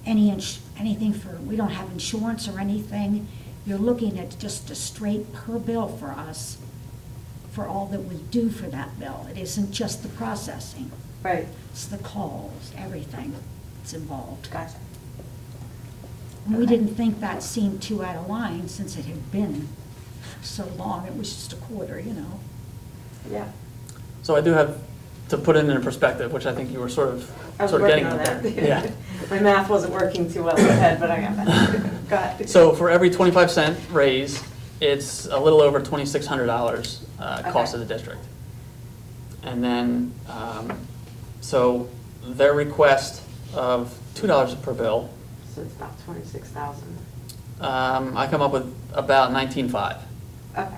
anything for, we don't have insurance or anything. You're looking at just a straight per bill for us, for all that we do for that bill. It isn't just the processing, right, it's the calls, everything that's involved. gotcha. And we Okay. didn't think that seemed too out of line since it had been so long, it was just a quarter, you know. Yeah. So I do have, to put it in perspective, which I think you were sort of I was getting working on at that. there. Yeah. My math wasn't working too well in my head, but I got that. Go ahead. So for every 25-cent raise, it's a little over $2,600 cost Okay. of the district. And then, so their request of $2 per bill, So it's about 26,000. I come up with about 19.5. Okay.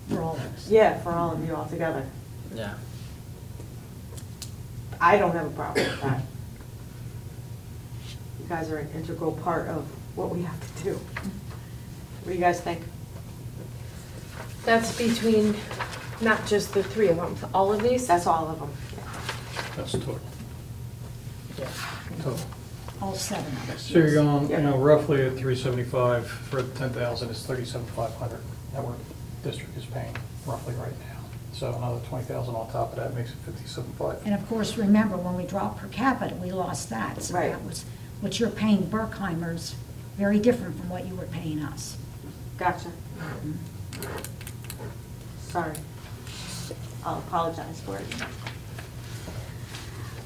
For all of us. Yeah, for all of you all together. Yeah. I don't have a problem with that. You guys are an integral part of what we have to do. What do you guys think? That's between not just the 3 of them, all of these? That's all of them. That's total. Yeah. Total. All 7 of us. So you're going, Yeah. roughly at 375 for 10,000 is 37,500 that our district is paying roughly right now. So another 20,000 on top of that makes it 57,500. And of course, remember, when we dropped per capita, we lost that. So Right. that was, what you're paying Berkheimer's, very different from what you were paying us. Gotcha. Sorry. I'll apologize for it.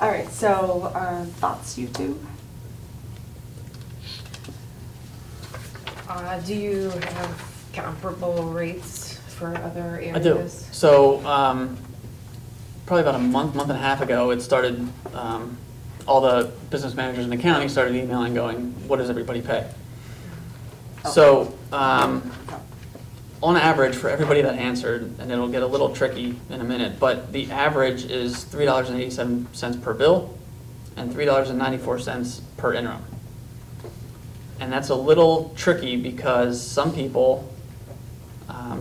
All right, so thoughts, you two? Do you have comparable rates for other I do. areas? So, probably about a month and a half ago, it started, all the business managers in the county started emailing going, what does everybody pay? So, on average, for everybody that answered, and it'll get a little tricky in a minute, but the average is $3.87 per bill and $3.94 per interim. And that's a little tricky because some people,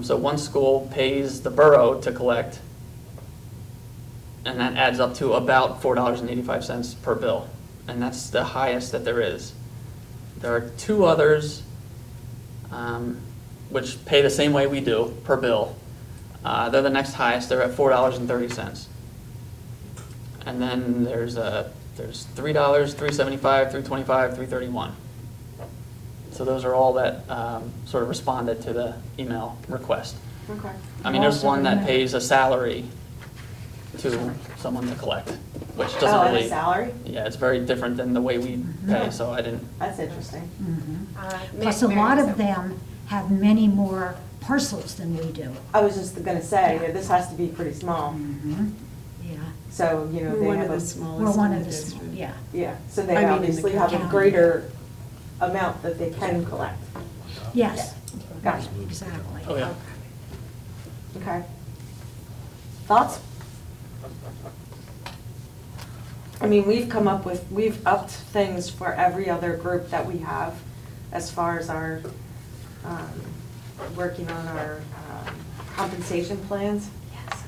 so one school pays the borough to collect, and that adds up to about $4.85 per bill. And that's the highest that there is. There are 2 others, which pay the same way we do per bill. They're the next highest, they're at $4.30. And then there's $3, $3.75, $3.25, $3.31. So those are all that sort of responded to the email request. Okay. I mean, there's Also one that remember- pays a salary to someone to collect, which Oh, doesn't and really. a salary? Yeah, it's very different than the way we pay, so I didn't, That's interesting. Plus, a lot of them have many more parcels than we do. I was just gonna say, that this has to be pretty small, Yeah, so, you know, We're they one have of the a, smallest. we're one in of the the, district. yeah. yeah, so they I mean, in the obviously have a county. greater amount that they can collect. Yes, Gotcha. exactly. oh yeah. Okay. Thoughts? I mean, we've upped things for every other group that we have as far as our, working on our compensation plans. Yes,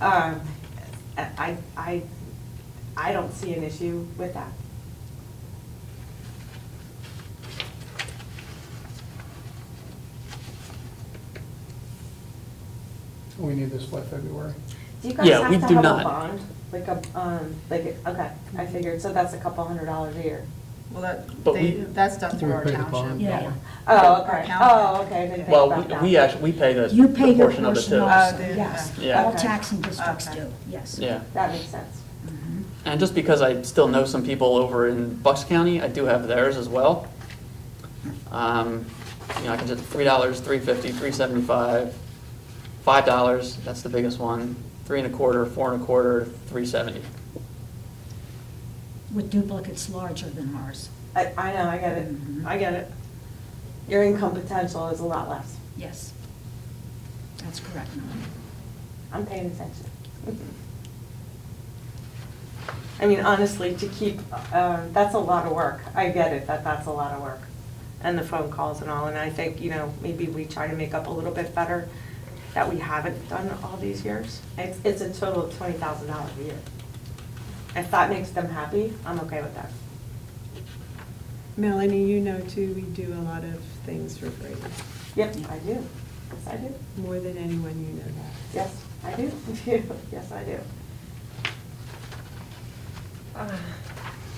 I got it right. I don't see an issue with that. We need this by February. Do you guys Yeah, have we to do have a not. bond? Like okay, I figured, so that's a couple $100 a year. Well, But we- that's done through We our pay the bond. township. Yeah. Oh, Our okay, accountant. oh, okay, I didn't think Well, about that. we actually, we pay You the pay your portion of it portion too. also, do you? yes. Yeah. All Okay. taxing districts Okay. do, yes. Yeah, That makes sense. and just because I still know some people over in Bucks County, I do have theirs as well. You know, I can just $3, $3.50, $3.75, $5, that's the biggest one, 3.25, 4.25, $3.70. With duplicates larger than ours, I know, I get it, Mhm. I get it. Your income potential is a lot less. yes. That's correct, Melanie. I'm paying attention. I mean, honestly, to keep, that's a lot of work. I get it, that's a lot of work. And the phone calls and all, and I think, you know, maybe we try to make up a little bit better that we haven't done all these years. It's a total of $20,000 a year. If that makes them happy, I'm okay with that. Melanie, you know too, we do a lot of things for free, Yep, I do. Yes, I do. more than anyone, you know that. Yes, I do. Yes, I do.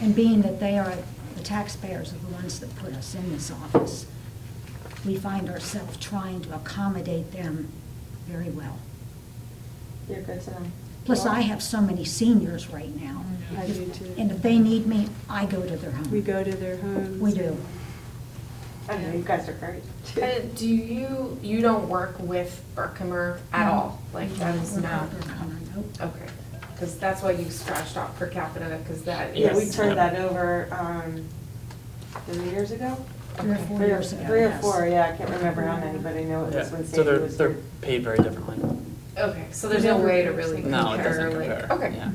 And being that they are, the taxpayers are the ones that put us in this office, we find ourselves trying to accommodate them very well. You're good to know. Plus, I have so many seniors right now. I do too. And if they need me, I go to their home. We go to their homes. We do. I know, you guys are great. Do you don't work with Berkheimer at all? Like, that is We're no? not their home, nope. Okay, because that's why you scratched off per capita, because that is. Yeah, we turned that over 3 years ago? 3 or 4 years ago, Three or yes. four, yeah, I can't remember how many, but I know it Yeah, was when so Sandy they're, was they're here. paid very differently. Okay, so there's no way to really compare, No, it doesn't like, compare. okay. Yeah.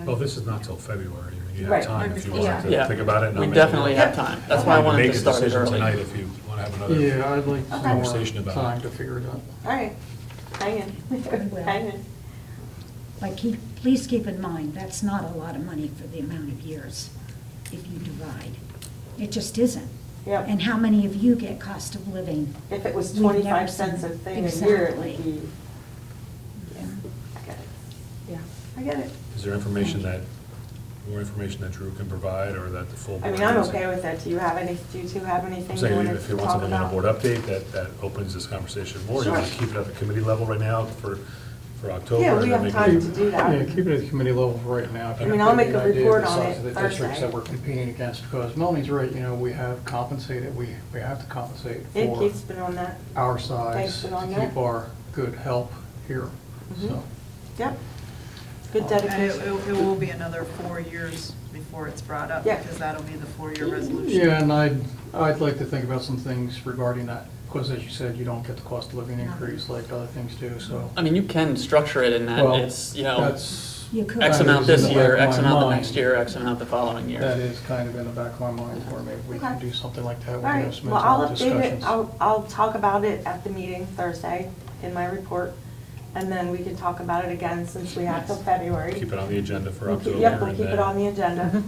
Well, this is not till February. I mean, you Right. have time if you Yeah. want Yeah. to think about it. and We I'll make definitely it- have time. That's why I Make wanted a to start it decision early. tonight if you want to have another. Yeah, I'd like some more Conversation about it. time to figure it out. All right, hang in, will. hang in. But please keep in mind, that's not a lot of money for the amount of years if you divide. It just isn't. Yep. And how many of you get cost of living? If it was We've never 25 cents a seen- thing a year, it would Exactly. be, yeah, I get it. Yeah. I get it. Is there information more information that Drew can provide, or that the full I board? mean, I'm needs? okay with that. Do you two have I'm anything you saying want to if you want talk something on a about? board update, that opens this conversation more. You Sure. want to keep it at the committee level right now for October? Yeah, we and then have make time it- to do that. Yeah, keep it at the committee level for right now. I mean, I'll make a Give you an idea of report the on size it of the Thursday. districts that we're competing against, because Melanie's right, you know, we have compensated, we have to compensate Yeah, for Keith's been on that. our Thanks size for to on keep that. our good help here, Mhm. so. Yep. Good And dedication. it will be another 4 years before it's brought up, Yeah. because that'll be the 4-year resolution. Yeah, and I'd like to think about some things regarding that, because as you said, you don't get the cost of living increase like other things do, so. I mean, you can structure it in that Well, it's, you know, that's, You could. X that amount is in this the year, back of X my amount the mind. next year, X amount the following year. that is kind of in the back of my mind, where maybe we can Okay. do something like that. All We can have right, some well, I'll internal update it. discussions. I'll talk about it at the meeting Thursday in my report, and then we can talk about it again since we have till February. Keep it on the agenda for We'll keep- October. Yep, we'll and keep it then on the agenda, and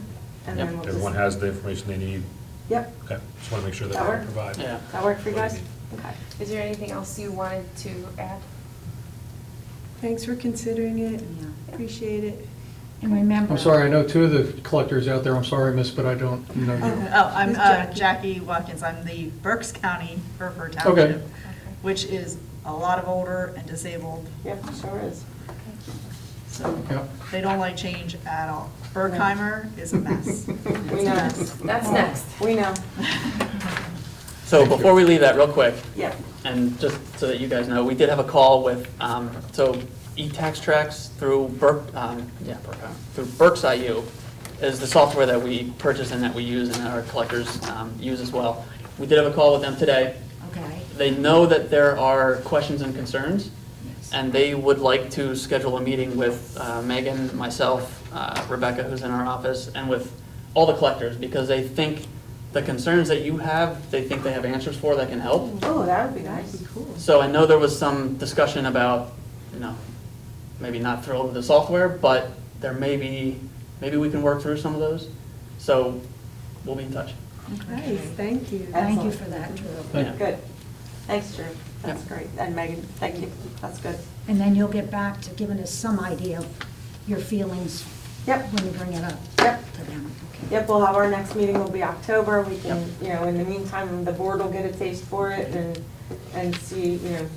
Yep. then we'll Everyone just, has the information they need Yep, Okay, just want to make sure that That we work? provide. Yeah. that work for you guys? Okay. Is there anything else you wanted to add? Thanks for considering it. Yeah. Appreciate it. And remember. I'm sorry, I know two of the collectors out there, I'm sorry, miss, but I don't know you. Oh, I'm Who's Jackie? Jackie Watkins. I'm the Berks County Hereford Okay. Township, which is a lot of older and disabled, Yep, sure is. so Yep. they don't like change at all. Berkheimer is a mess. We know. That's next. We know. So before we leave that, real quick, Yep. and just so that you guys know, we did have a call with, so e-tax tracks through through Berks IU is the software that we purchase and that we use and that our collectors use as well. We did have a call with them today. Okay. They know that there are questions and concerns, Yes. and they would like to schedule a meeting with Megan, myself, Rebecca, who's in our office, and with all the collectors, because they think the concerns that you have, they think they have answers for that can help. Oh, that would be nice. That'd be cool. So I know there was some discussion about, maybe not thrilled with the software, but there maybe we can work through some of those. So we'll be in touch. Nice, thank you. Thank you Excellent. for that, Drew. Yeah. Good. Thanks, Drew. That's Yep. great. And Megan, thank you. That's good. And then you'll get back to giving us some idea of your feelings Yep, when you bring it up yep. to them. Okay. Yep, we'll have our next meeting will be October. We can, in the meantime, the board will get a taste for it and see, if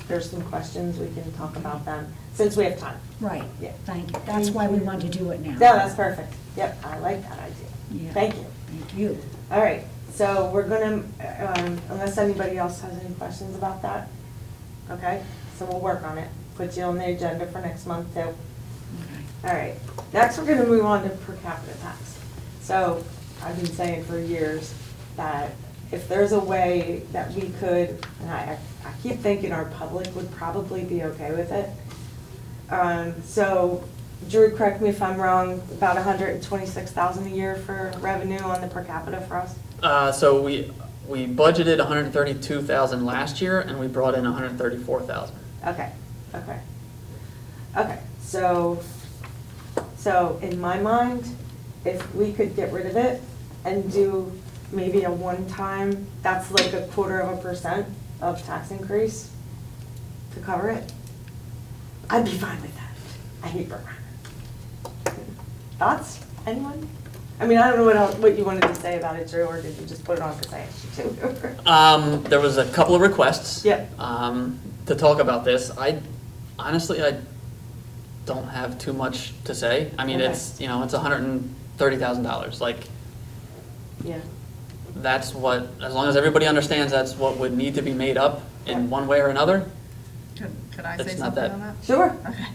there's some questions, we can talk about them, since we have time. Right, Yeah. thank you. That's why we want to do it now. No, that's perfect. Yep, I like that idea. Yeah. Thank you. Thank you. All right, so we're gonna, unless anybody else has any questions about that, okay? So we'll work on it. Put you on the agenda for next month too. Okay. All right, next we're gonna move on to per capita tax. So I've been saying for years that if there's a way that we could, and I keep thinking our public would probably be okay with it. So Drew, correct me if I'm wrong, about 126,000 a year for revenue on the per capita for us? So we budgeted 132,000 last year, and we brought in 134,000. Okay, okay. Okay, so in my mind, if we could get rid of it and do maybe a one-time, that's like 0.25% of tax increase to cover it, I'd be fine with that. I hate Berkshire. Thoughts, anyone? I mean, I don't know what you wanted to say about it, Drew, or did you just put it on because I asked you to? There was a couple of requests. Yep. To talk about this. Honestly, I don't have too much to say. I mean, Okay. it's $130,000. Like, Yeah, that's what, as long as everybody understands that's what would need to be made up in one way or another. Could I It's say not something that- on that? sure, Okay.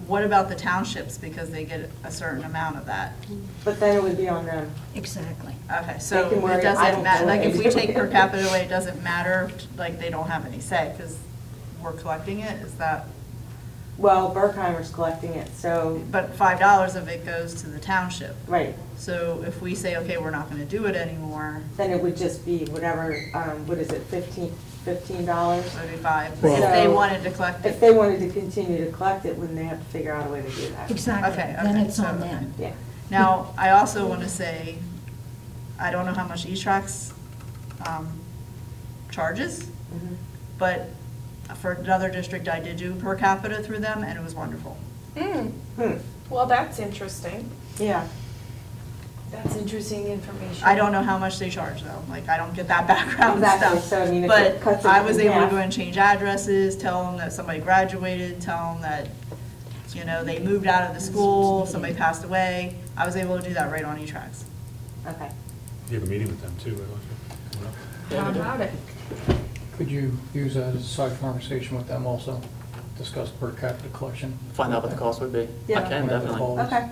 What about the townships, because they get a certain amount of that? but then it would be on them. Exactly. Okay, so They can worry, it I doesn't don't matter, feel like, like if we they take do. per capita away, it doesn't matter, like, they don't have any say, because we're collecting it, is that, Well, Berkheimer's collecting it, so, but $5 of it goes to the township. right, So if we say, okay, we're not gonna do it anymore, then it would just be whatever, what is it, $15? it'd be 5. Well- If they So, wanted to collect If it, they wanted to continue to collect it, wouldn't they have to figure out a way to do that? Exactly. Okay, Then okay, it's so- on them. Yeah. now, I also wanna say, I don't know how much E-Trax, charges, Mhm. but for another district, I did do per capita through them, and it was wonderful. Hmm, Hmm, well, that's interesting. yeah, That's interesting information. I don't know how much they charge though, like, I don't get that background Exactly, stuff. so I mean, if it cuts But it I was in able to half. go and change addresses, tell them that somebody graduated, tell them that, they moved out of the school, somebody passed away. I was able to do that right on E-Trax. okay. You have a meeting with them too, don't you? How about it? Could you use that as a side conversation with them also? Discuss per capita collection? Find out what the cost would be. I Yeah. can, Whenever the definitely. call is. Okay,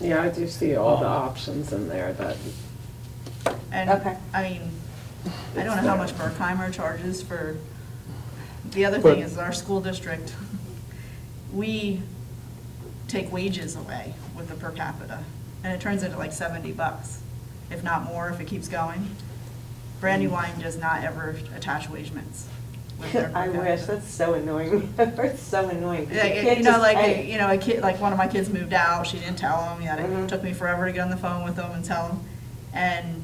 Yeah, I do see all the options in there that, And, Okay. I mean, I don't know how much Berkheimer charges for, the other thing is our school district, we take wages away with the per capita, and it turns into like $70, if not more, if it keeps going. Brandywine does not ever attach wage mints with their per I wish, capita. that's so annoying. It's so annoying. 'cause you Yeah, can't just pay. a kid, like one of my kids moved out, she didn't tell him, Mhm. it took me forever to get on the phone with them and tell them. And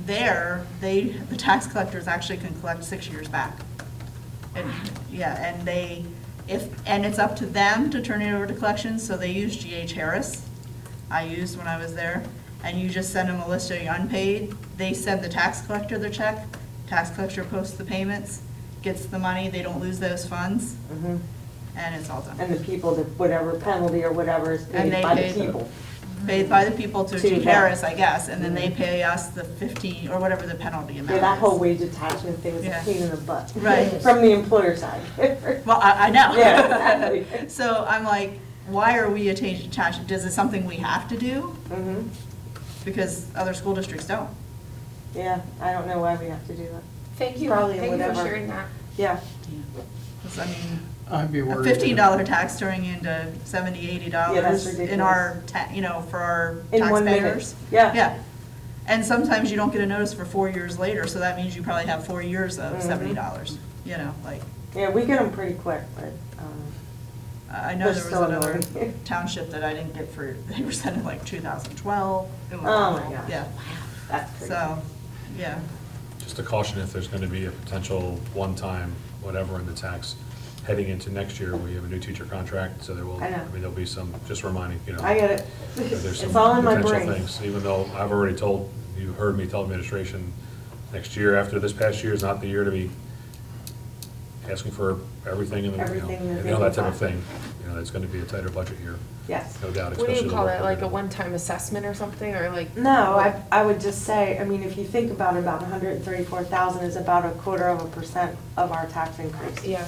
the tax collectors actually can collect 6 years back. And, yeah, and and it's up to them to turn it over to collections, so they use G.H. Harris. I used when I was there, and you just send them a list of your unpaid. They send the tax collector their check, tax collector posts the payments, gets the money, they don't lose those funds, Mhm. and it's all done. And the people, that whatever penalty or whatever is And paid they by pay the people. Paid by the people to To G. them. Harris, I guess, and then they pay us the 15, or whatever the penalty amount Yeah, is. that whole wage attachment thing is a Yeah. pain in the butt. Right. From the employer side. Well, I know. Yeah, exactly. So I'm like, why are we attaching, is it something we have to do? Mhm. Because other school districts don't. Yeah, I don't know why we have to do that. Thank you, Probably thank you for whatever. sharing that. Yeah. 'Cause I mean, I'd be a worried. $15 tax turning into $70, $80 Yeah, that's in our, for our In 1 minute. taxpayers. Yeah. Yeah. And sometimes you don't get a notice for 4 years later, so that means you probably have 4 years of Mhm. $70, like. Yeah, we get them pretty quick, but, I know They're there was still another annoying. township that I didn't get for, they were sending like 2012. It was Oh awful. my gosh. Yeah, that's crazy. so, yeah. Just a caution, if there's going to be a potential one-time whatever in the tax heading into next year, we have a new teacher contract, so there will, I know. I mean, there'll be some, just reminding, I get it. There's some It's all in my potential brain. things, even though I've already told, you heard me tell administration, next year, after this past year is not the year to be asking for everything in the, Everything that that type of they thing. It's going to be a tighter budget year, Yes. no doubt, What especially. do you the call work it, we're like a doing. one-time assessment or something, or like? No, I would just say, I mean, if you think about it, about 134,000 is about 0.25% of our tax increase. Yeah.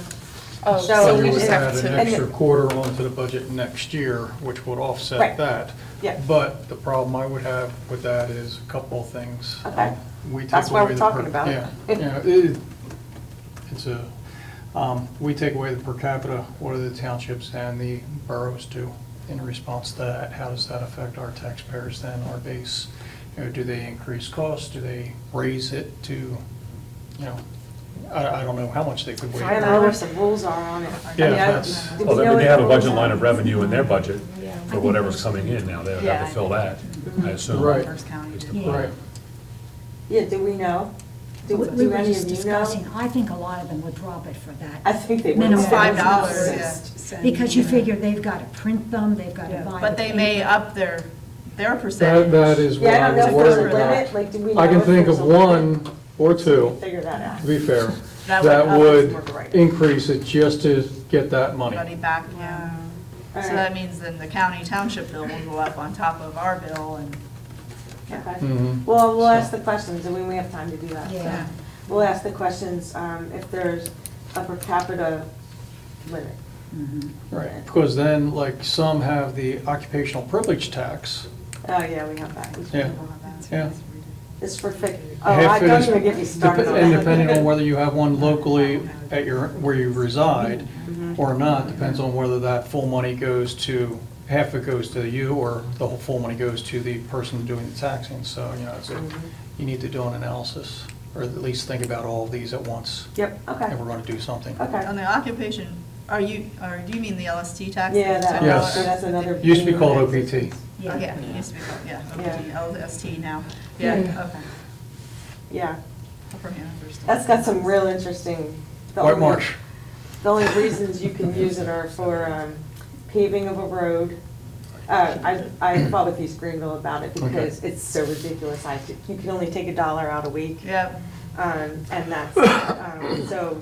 Oh, So so So we you would just have add an to, extra quarter onto the budget next year, which would offset Right. that. Yeah. But the problem I would have with that is a couple of things. Okay. We take That's why away we're the talking per- about it. Yeah, it's we take away the per capita, what do the townships and the boroughs do in response to that? How does that affect our taxpayers then, our base? Do they increase costs? Do they raise it to, I don't know how much they could waive. I don't know what the rules are on it. I Yeah, mean, I- that's- do we Well, know they what have the a budget rules line are? of revenue in their budget yeah. for whatever's coming in now, they'll have to fill that, I assume. Right. First County did. Yeah. Right. Yeah, do we know? Do We do were any just of you discussing, know? I think a lot of them would drop it for I that. think they would. Minimum $5, Yeah. Because you figure they've got to print them, they've got to buy. But the they may paper. up their percentage. That is what Yeah, I I don't know was if there's a worried limit, about. like, do we know I can if think there's of a limit? one or two, Figure that out. to be fair, That that would would up it. increase it just to get that money. Money back, yeah. All So right. that means then the county township bill will go up on top of our bill and, Okay. Mhm. Well, we'll ask the questions, and when we have time to do that. so. Yeah. We'll ask the questions if there's a per capita limit. Mhm. Right, because then, like, some have the occupational privilege tax. Oh, yeah, we have that. Yeah. Yeah. It's for, oh, Half it don't is- even get me started on that. And depending on whether you have one locally at where you reside or not, depends on whether that full money goes to, half it goes to you, or the whole full money goes to the person doing the taxing. So, you need to do an analysis, or at least think about all of these at once, Yep, okay, if we're going to do something. okay. on the occupation, do you mean the LST tax? Yeah, that, Yes. so that's another. Used to be called OPT. Yeah, Yeah. it used to be called, yeah, Yeah. LST now. Yeah, okay. Yeah, Upper Hanover's still- that's got some real interesting. the White only- Marsh. The only reasons you can use it are for paving of a road. I fought with East Greenville about it because it's so ridiculous. You can only take $1 out a week. Yep. And that's, so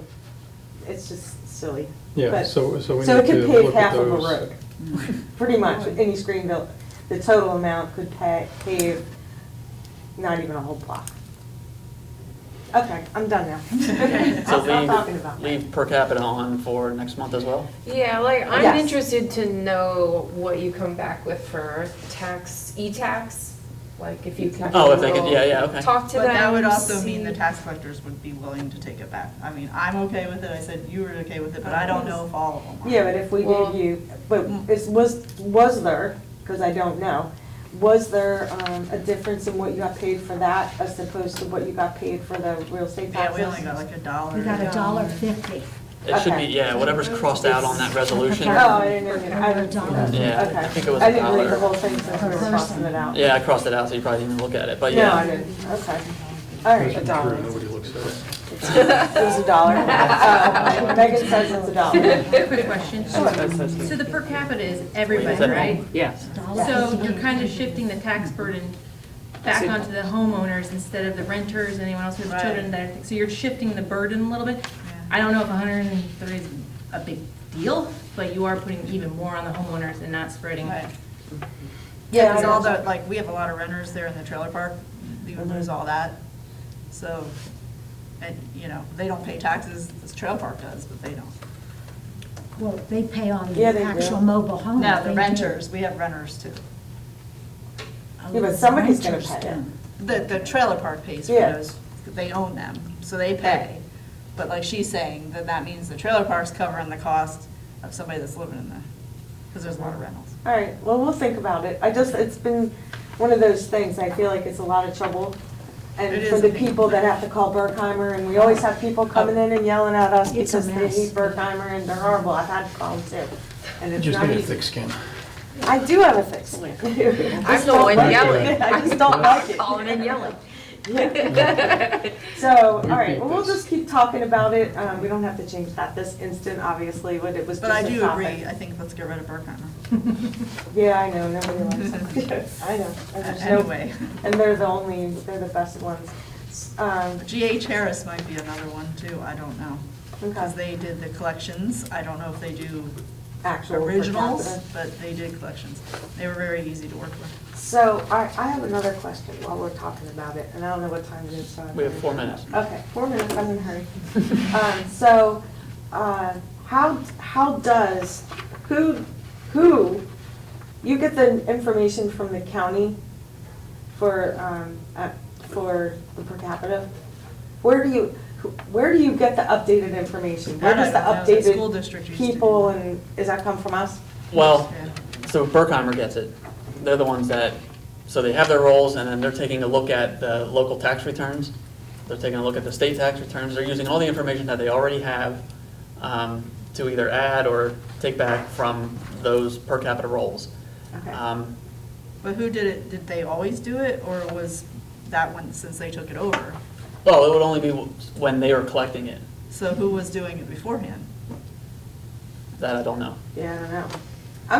it's just silly. Yeah, But- so we So it need to could pave look at half of a those. road, pretty much, in East Greenville. The total amount could pave not even a whole block. Okay, I'm done now. So I'll stop talking about that. leave per capita on for next month as well? Yeah, like, I'm Yes. interested to know what you come back with for e-tax, like, if you can. Oh, if they could, yeah, okay. Talk to them. But that would also mean see- the tax collectors would be willing to take it back. I mean, I'm okay with it, I said you were okay with it, but I don't know if all of them are. Yeah, but if we Well- gave you, but was there, because I don't know, was there a difference in what you got paid for that as opposed to what you got paid for the real estate Yeah, taxes? we only got like $1. We got $1.50. It should be, Okay. yeah, whatever's crossed out on that resolution. Oh, I didn't see that. Yeah, Okay. I think it was I didn't read $1. the whole thing since we were crossing it out. Yeah, I crossed it out, so you probably didn't even look at it, but No, I yeah. didn't, okay. All right. True, nobody looks at it. It was $1. Megan says it's $1. Quick question. So the per capita is everybody, Is that right? Yes. So you're kind of shifting the tax burden back onto the homeowners instead of the renters, anyone else who has Right. children that, so you're shifting the burden a little bit. I don't know if 130 is a big deal, but you are putting even more on the homeowners and not spreading. Right. Yeah, Because I all know. the, like, we have a lot of renters there in the trailer park, you would lose all that. So, and, you know, they don't pay taxes, this trailer park does, but they don't. Well, they pay on the Yeah, they do. actual mobile home. No, They the do. renters, we have renters too. Yeah, but somebody's gonna Renters pay it. don't. The trailer park pays for Yeah. those, they own them, so they pay. But like she's saying, that means the trailer park's covering the cost of somebody that's living in there, because there's a lot of rentals. All right, well, we'll think about it. It's been one of those things, I feel like it's a lot of trouble. And It for is the a big- people that have to call Berkheimer, and we always have people coming in and yelling at us It's a because they mess. hate Berkheimer and they're horrible. I've had to call them too. And You it's just not need a easy. thick skin. I do have a thick skin. I'm the one yelling. I just don't like it. Calling and yelling. Yeah. So, all right, well, we'll just keep talking about it. We don't have to change that this instant, obviously, but it was But just I a do topic. agree, I think let's get rid of Berkheimer. Yeah, I know, nobody likes it. I know. And there's no- Anyway. And they're the best ones. GH Harris might be another one too, I don't know. Because Okay. they did the collections, I don't know if they do Actual per originals, capita. but they did collections. They were very easy to work with. So, I have another question while we're talking about it, and I don't know what time it is, so. I'm We have gonna- 4 minutes. Okay, 4 minutes, I'm in a hurry. So, how does, who, you get the information from the county for the per capita? Where do you get the updated information? Where does the That I don't know. The school updated district used to. people, and, does that come from us? Well, Yeah. so Berkheimer gets it. They're the ones that, so they have their rolls, and then they're taking a look at the local tax returns. They're taking a look at the state tax returns. They're using all the information that they already have to either add or take back from those per capita rolls. Okay. But who did it? Did they always do it, or was that one since they took it over? Well, it would only be when they were collecting it. So who was doing it beforehand? That I don't know. Yeah, I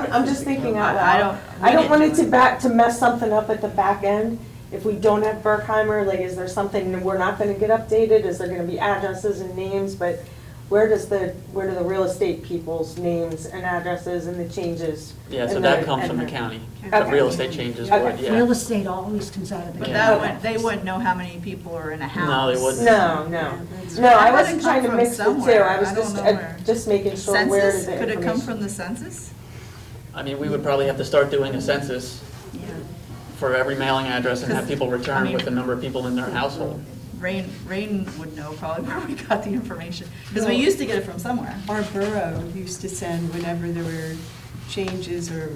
don't know. I'm just thinking out I loud. don't- I don't we want it didn't to mess something up at the back end. If we don't have Berkheimer, like, is there something that we're not gonna get updated? Is there gonna be addresses and names? But where do the real estate people's names and addresses and the changes? Yeah, so and that the- comes and from the the- county. The Okay. real estate changes Okay. would, Real yeah. estate always comes out of the. But Yeah. that Okay. wouldn't, they wouldn't know how many people are in a house. No, they wouldn't. No, no. That No, I had to wasn't come trying to from mix the two. somewhere. I was I don't just, know where. just making sure where Census? the Could it come information. from the census? I mean, we would probably have to start doing a census Yeah. for every mailing address and have people I return mean- with the number of people in their household. Rain would know probably where we got the information, because we used to get it from somewhere. Our borough used to send whenever there were changes or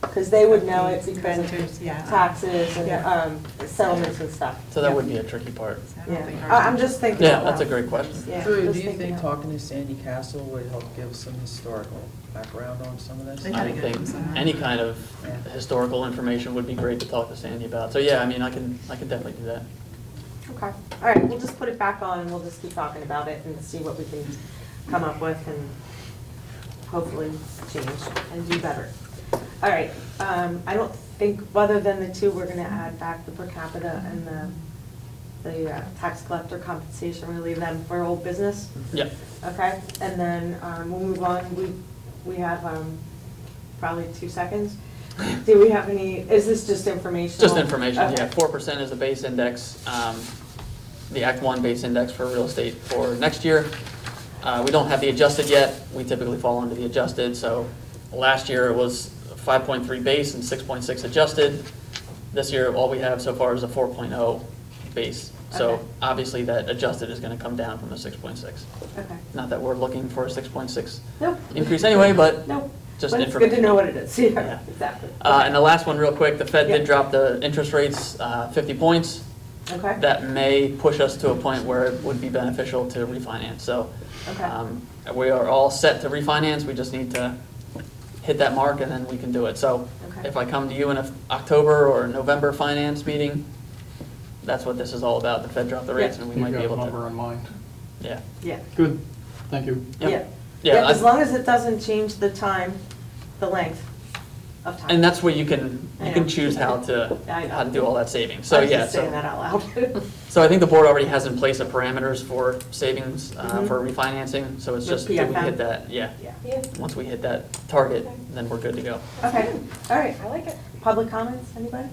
Because they would know it because Renters, of yeah. taxes and Yeah. settlements and stuff. So that would be a tricky part. So I don't Yeah, think I'm ours- just thinking Yeah, out that's a loud. great question. Yeah, So just do you thinking think out talking to Sandy Castle would help give some historical background on some of this? They had I to get it think from somewhere. any kind of historical information would be great to talk to Sandy about. So yeah, I mean, I can definitely do that. Okay, all right, we'll just put it back on, and we'll just keep talking about it and see what we can come up with and hopefully change and do better. All right, I don't think, other than the two, we're gonna add back the per capita and the tax collector compensation, we'll leave them for old business, Yep. okay? And then we'll move on, we have probably 2 seconds. Do we have any, is this just informational? Just information, Okay. yeah. 4% is the base index, the Act 1 base index for real estate for next year. We don't have the adjusted yet. We typically fall under the adjusted, so last year it was 5.3 base and 6.6 adjusted. This year, all we have so far is a 4.0 base. So Okay. obviously that adjusted is going to come down from the 6.6. Okay. Not that we're looking for a 6.6 Nope. increase anyway, but Nope. just But it's good to information. know what it is, yeah, Yeah. exactly. And the last one, real quick, the Fed Yeah. did drop the interest rates 50 points. Okay, That may push us to a point where it would be beneficial to refinance. So okay. we are all set to refinance, we just need to hit that mark and then we can do it. So Okay. if I come to you in a October or November finance meeting, that's what this is all about. The Fed dropped the rates and we You've might be got a able number to, in mind. yeah. Yeah, Good, thank you. Yep. yeah. Yeah, Yeah, as I- long as it doesn't change the time, the length of time. And that's where you can I know. choose how to I know. do all that saving. I So, was yeah, just saying so, that out loud. so I think the board already has in place the parameters for savings, Mhm. for refinancing, so it's With just, do we PFM? hit that, yeah. Yeah. Once we hit that target, then we're good to go. Okay, all right. I like it. Public comments, anybody?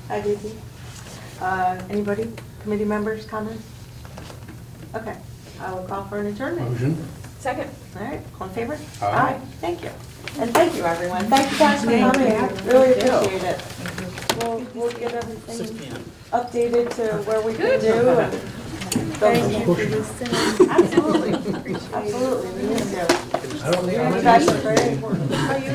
Hi, Daisy. Anybody? Committee members' comments? Okay, I will call for an adjournment. Motion? Second. All right, all in favor? Aye. Thank you. And thank you, everyone. Thank you guys for coming. Really appreciate it. We'll get 6 everything PM. updated to where we can do and. Thank you for listening. Absolutely, absolutely, we need to. I don't You guys are very important. Oh, you